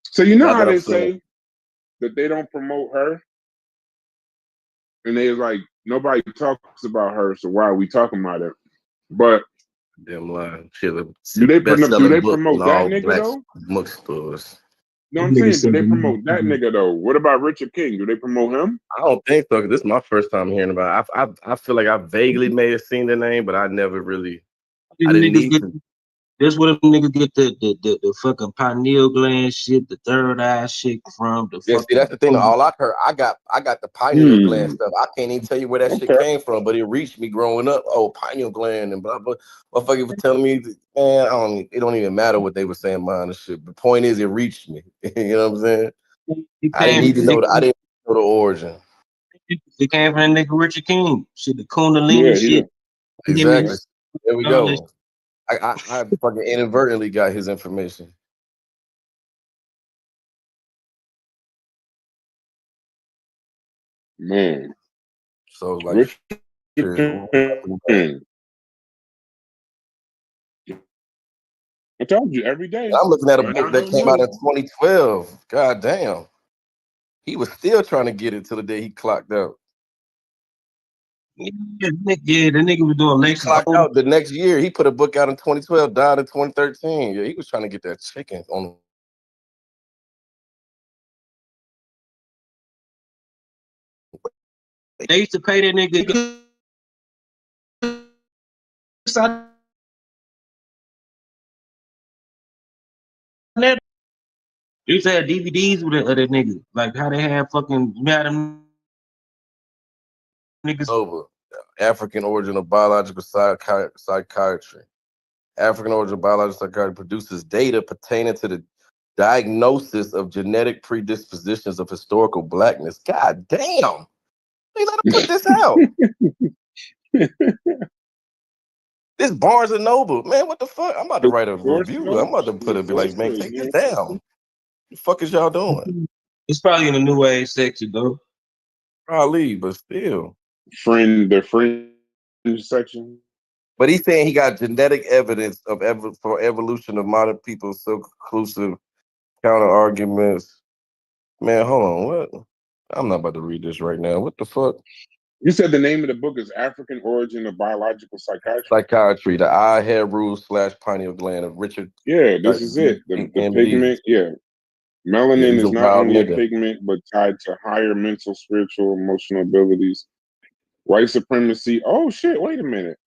So you know Not how that I'm they saying, say that they don't promote her, and they like nobody talks about her, so why are we talking about it? But damn lie. She had do they best do selling they book in promote that all nigga black though? bookstores. No, that I'm nigga saying, do said they promote that the nigga though? What about Richard King? Do they promote him? I don't think so, 'cause this is my first time hearing about it. I feel like I vaguely may have seen the name, but I never really, I didn't niggas need get. to. That's where them niggas get the fucking pineal gland shit, the third eye shit from the Yeah, see, that's fucking. the thing. All I heard, I got the pineal gland Hmm. stuff. I can't even tell you where that shit Okay. came from, but it reached me growing up. Oh, pineal gland and blah blah. Motherfucker was telling me, man, it don't even matter what they were saying behind the shit. The point is, it reached me. You know what I'm saying? It I didn't came. need to know. I didn't know the origin. It came from that nigga Richard King. Shit, the Kundalini Yeah, he shit. did. Give me Exactly. There we all this. go. I fucking inadvertently got his information. Man. So like, Richard shit, King. I told you every day. I'm looking at a Turn book down that her came out in nose. 2012. God damn. He was still trying to get it till the day he clocked out. Yeah, the nigga was doing He lectures. clocked out the next year. He put a book out in 2012, died in 2013. Yeah, he was trying to get that chicken on. They used to pay that nigga. They used to have DVDs with that nigga. Like how they have fucking madam niggas. Over. African origin of biological psychiatry. African origin of biological psychiatry produces data pertaining to the diagnosis of genetic predispositions of historical blackness. God damn. They let him put this out. This Barnes and Noble, man. What the fuck? I'm about to write a Source review. I'm code? about to put The it be like, source man, code, take this man. down. What the fuck is y'all doing? It's probably in the new age section though. Probably, but still. The fringe section. But he's saying he got genetic evidence of for evolution of modern people, so conclusive counter arguments. Man, hold on. What? I'm not about to read this right now. What the fuck? You said the name of the book is African Origin of Biological Psychiatry? Psychiatry, the eye, hair, rules / pineal gland of Richard. Yeah, this is it. The MD. pigment, yeah. Yeah, Melanin he's is a not wild only a nigga. pigment, but tied to higher mental, spiritual, emotional abilities. White supremacy. Oh, shit. Wait a minute.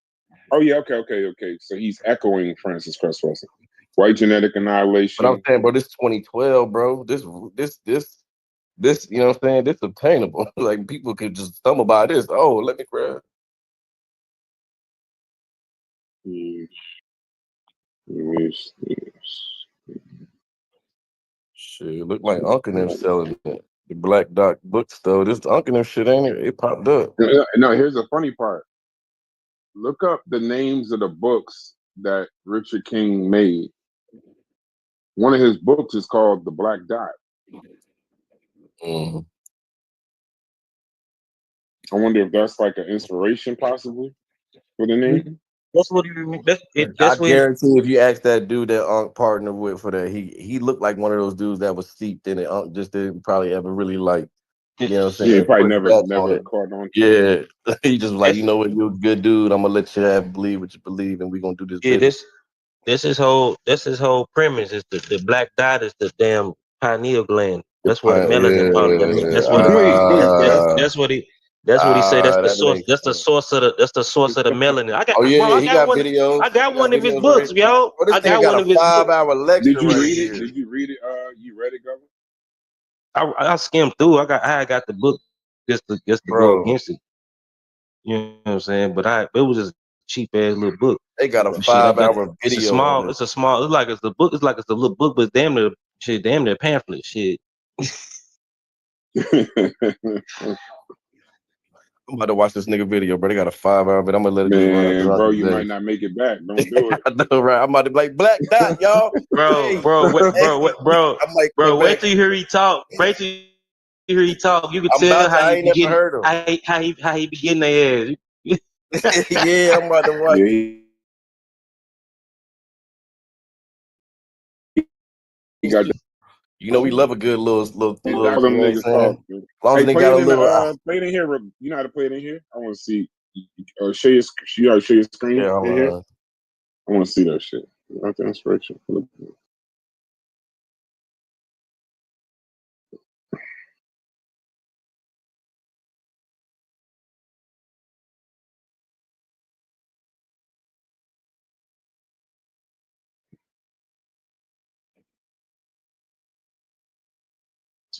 Oh, yeah. Okay. So he's echoing Francis Cress Welsing. White genetic annihilation. But I'm saying, bro, this 2012, bro. This, you know what I'm saying? This obtainable. Like, people could just stumble by this. Oh, let me grab. Shit, look like Uncle them selling it. The Black Dot bookstore. This Uncle them shit, ain't it? It popped up. No, here's the funny part. Look up the names of the books that Richard King made. One of his books is called The Black Dot. Mm. I wonder if that's like an inspiration, possibly, for the name. That's what he. That's I what. guarantee if you ask that dude that Unc partnered with for that, he looked like one of those dudes that was steeped in it. Unc just didn't probably ever really like, you know what I'm saying? Yeah, he probably put stats on never it. caught on. Yeah, he just like, you know what, you're a good dude. I'm gonna let you believe what you believe, and we're gonna do this. Yeah, business. this his whole premise is the black dot is the damn pineal gland. That's where the melanin part. That's what he say. That's the that source. makes That's the sense. source of the melanin. Oh yeah, I he got got one. videos. I got He got one of his videos books, already. yo. Oh, this I thing got got one a of his books. 5-hour lecture Did you right read it? here. Did you read it? You read it, Governor? I skimmed through. I got the book just to go Bro, against it. You know what I'm saying? But it was just a cheap ass little book. they got a And shit, I got 5-hour it's a video small. on It's a small. It's like it's a book. It's like it's a little book, but damn near pamphlet. Shit. I'm about to watch this nigga video, bro. They got a 5-hour, but I'm gonna let it just run Man, throughout bro, the you day. might not make it back. Don't do it. I know, right? I'm about to be like Black Dot, y'all. Bro, I might come wait back. till you hear he talk. Wait till you hear he talk. You can I'm tell about to. how I he ain't never begin. heard him. How he begin their ass. Yeah, I'm about to watch. Yeah, he got You know, we love a good little, all you know what them I'm niggas saying? talking. As long as Hey, they got a little, play it in here. You know how to play it in here? I want to see. Show your, you gotta show your screen yeah, in here. I want to see that shit. That's the inspiration.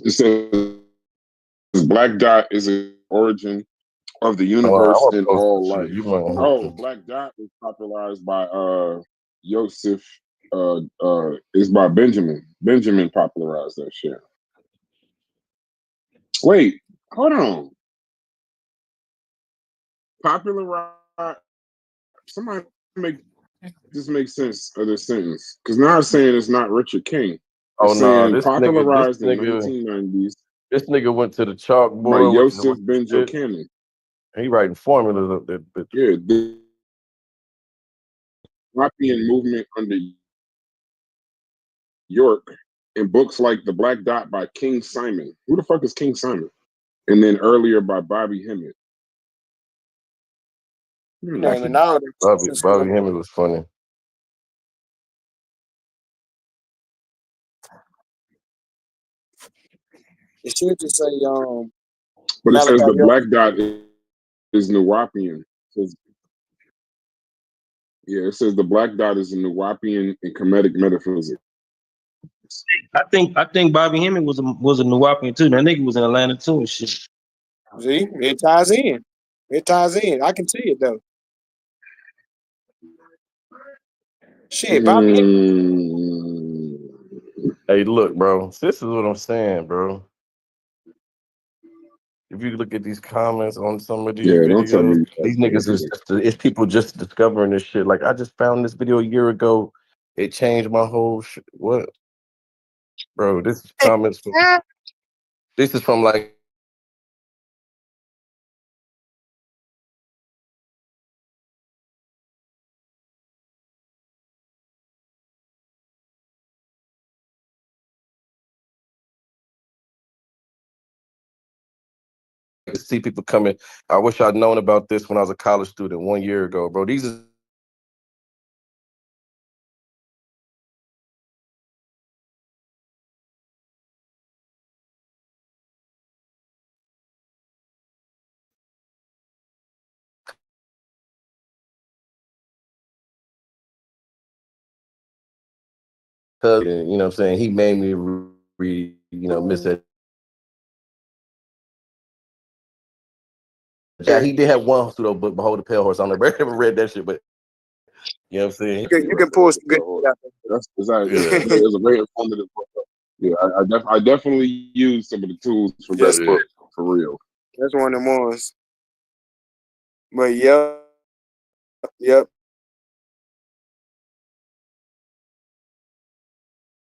It says Black Dot is the origin of the universe and all life. Oh, Black Dot was popularized by Joseph. It's by Benjamin. Benjamin popularized that shit. Wait, hold on. Popularized. Somebody make this make sense of this sentence because now it's saying it's not Richard King. Oh It's no, saying this popularized in nigga, 1990s. This nigga went to the by chalkboard Joseph with Ben shit. Jocannon. He writing formulas up there. Bitch. Yeah, the European movement under York in books like The Black Dot by King Simon. Who the fuck is King Simon? And then earlier by Bobby Hemmett. Bobby Hemmett was funny. It should just say but it says the Malachi Black Dot is Nuwapian. It says the Black Dot is a Nuwapian and Kemetic metaphysics. I think Bobby Hemming was a Nuwapian too. That nigga was in Atlanta too and shit. See, it ties in. It ties in. I can see it though. Shit, Bobby. Hey, look, bro. This is what I'm saying, bro. If you look at these comments on some of these Yeah, don't tell videos, me these niggas is it's people just discovering this shit. Like I just found this video a year ago. It changed my whole shit. What, bro? This is comments from. This is from like. To see people coming. I wish I'd known about this when I was a college student 1 year ago, bro. These is you know what I'm saying? He made me miss that. Yeah, he did have one pseudo book, Behold the Pale Horse. I never read that shit, but you know what I'm saying? You can pull some good shit out That's exactly. It's a very informative book. Yeah, I definitely use some of the tools from that book for real. That's one of them ones. But yep.